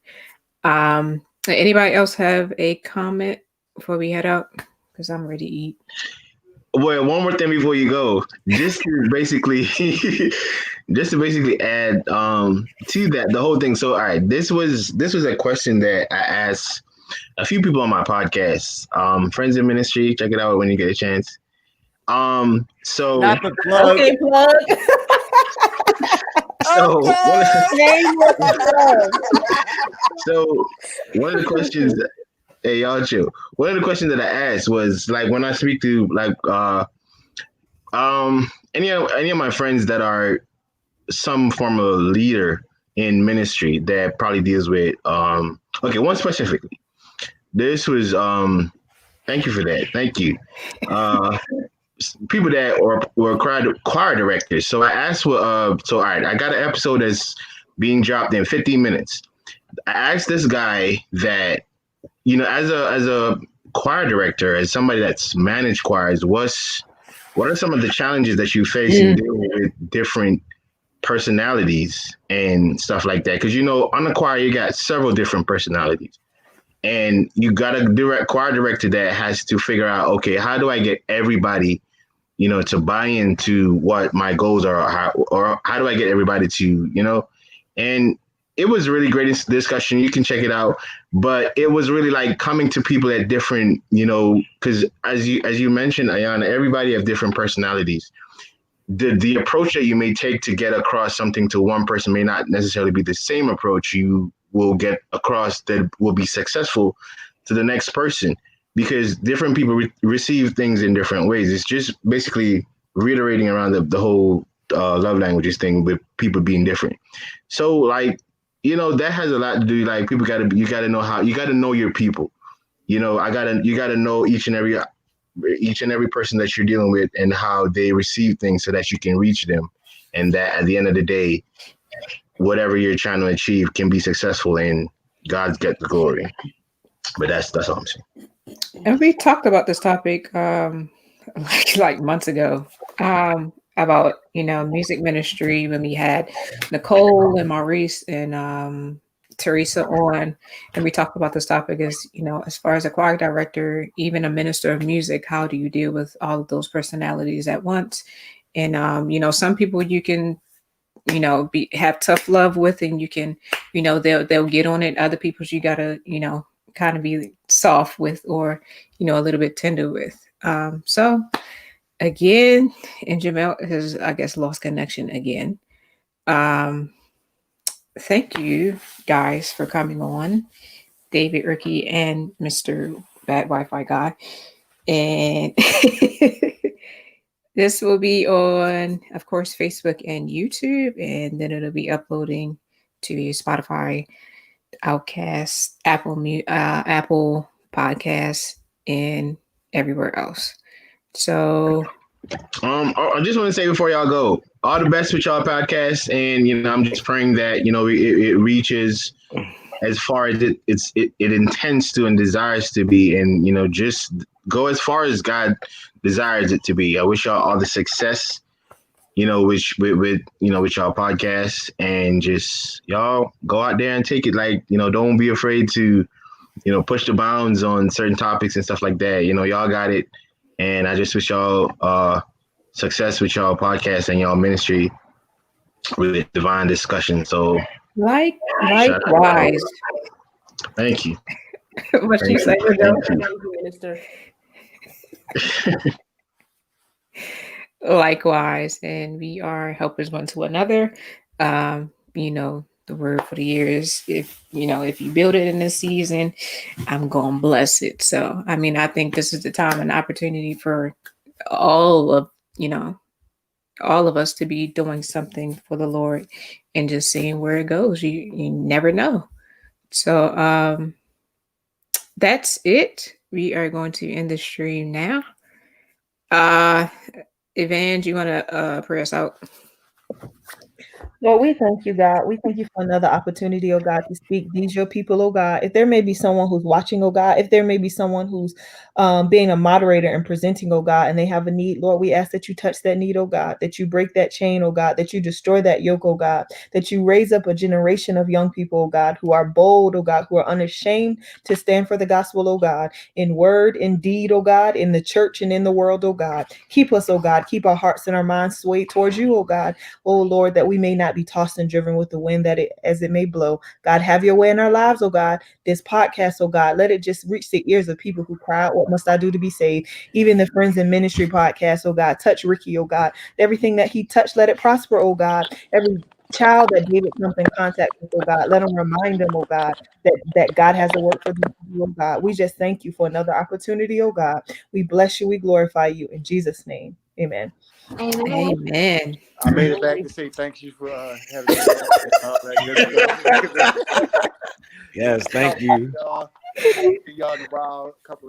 Anybody else have a comment before we head out? Because I'm ready to eat. Well, one more thing before you go, just to basically, just to basically add to that the whole thing. So, all right, this was a question that I asked a few people on my podcast, friends in ministry. Check it out when you get a chance. So Not the plug. Okay, plug. so Name what the so one of the questions. Hey, y'all chill. One of the questions that I asked was like when I speak to like any of my friends that are some form of leader in ministry that probably deals with okay, one specifically. This was thank you for that. Thank you. People that were choir directors. So I asked what so all right, I got an episode that's being dropped in 15 minutes. I asked this guy that, you know, as a choir director, as somebody that's managed choirs, what are some of the challenges that you face in dealing with different personalities and stuff like that? Because, you know, on the choir, you got several different personalities, and you got a choir director that has to figure out, okay, how do I get everybody, you know, to buy into what my goals are, or how do I get everybody to, you know, and it was really great discussion. You can check it out, but it was really like coming to people at different, you know, because as you mentioned, Ayana, everybody have different personalities. The approach that you may take to get across something to one person may not necessarily be the same approach you will get across that will be successful to the next person, because different people receive things in different ways. It's just basically reiterating around the whole love languages thing with people being different. So like, you know, that has a lot to do. Like you got to know your people. You know, you gotta know each and every person that you're dealing with and how they receive things so that you can reach them. And that at the end of the day, whatever you're trying to achieve can be successful and God get the glory. But that's all I'm saying. And we talked about this topic like months ago. About, you know, music ministry when we had Nicole and Maurice and Teresa on, and we talked about this topic as, you know, as far as a choir director, even a minister of music, how do you deal with all of those personalities at once? And you know, some people you can, you know, have tough love with, and you can, you know, they'll get on it. Other people's you gotta, you know, kind of be soft with, or, you know, a little bit tender with. So again, and Jamel has, I guess, lost connection again. Thank you guys for coming on, David, Ricky, and Mr. Bad Wi-Fi Guy. And This will be on, of course, Facebook and YouTube, and then it'll be uploading to Spotify, Outcast, Apple Podcasts, and everywhere else. So, I just want to say before y'all go, all the best with y'all podcast, and I'm just praying that it reaches as far as it intends to and desires to be, and just go as far as God desires it to be. I wish y'all all the success, with y'all podcast, and just y'all go out there and take it. Like, don't be afraid to, push the bounds on certain topics and stuff like that. Y'all got it. And I just wish y'all success with y'all podcast and y'all ministry with divine discussion. So likewise. Thank you. What you say, Minister? Likewise, and we are helpers one to another. The word for the year is if you build it in this season, I'm gonna bless it. So I think this is the time and opportunity for all of us to be doing something for the Lord and just seeing where it goes. You never know. So that's it. We are going to end the stream now. Evan, do you want to pray us out? Lord, we thank you, God. We thank you for another opportunity, oh God, to speak. These your people, oh God. If there may be someone who's watching, oh God, if there may be someone who's being a moderator and presenting, oh God, and they have a need, Lord, we ask that you touch that need, oh God, that you break that chain, oh God, that you destroy that yoke, oh God, that you raise up a generation of young people, oh God, who are bold, oh God, who are unashamed to stand for the gospel, oh God, in word, in deed, oh God, in the church and in the world, oh God. Keep us, oh God, keep our hearts and our minds swayed towards you, oh God, oh Lord, that we may not be tossed and driven with the wind as it may blow. God, have your way in our lives, oh God. This podcast, oh God, let it just reach the ears of people who cry out, what must I do to be saved? Even the Friends in Ministry podcast, oh God, touch Ricky, oh God. Everything that he touched, let it prosper, oh God. Every child that David comes in contact with, oh God, let him remind them, oh God, that God has a work for them to do, oh God. We just thank you for another opportunity, oh God. We bless you, we glorify you in Jesus' name. Amen. Amen. I made it back to say thank you for having me back and all that good stuff. Yes, thank you. Y'all in a while, couple of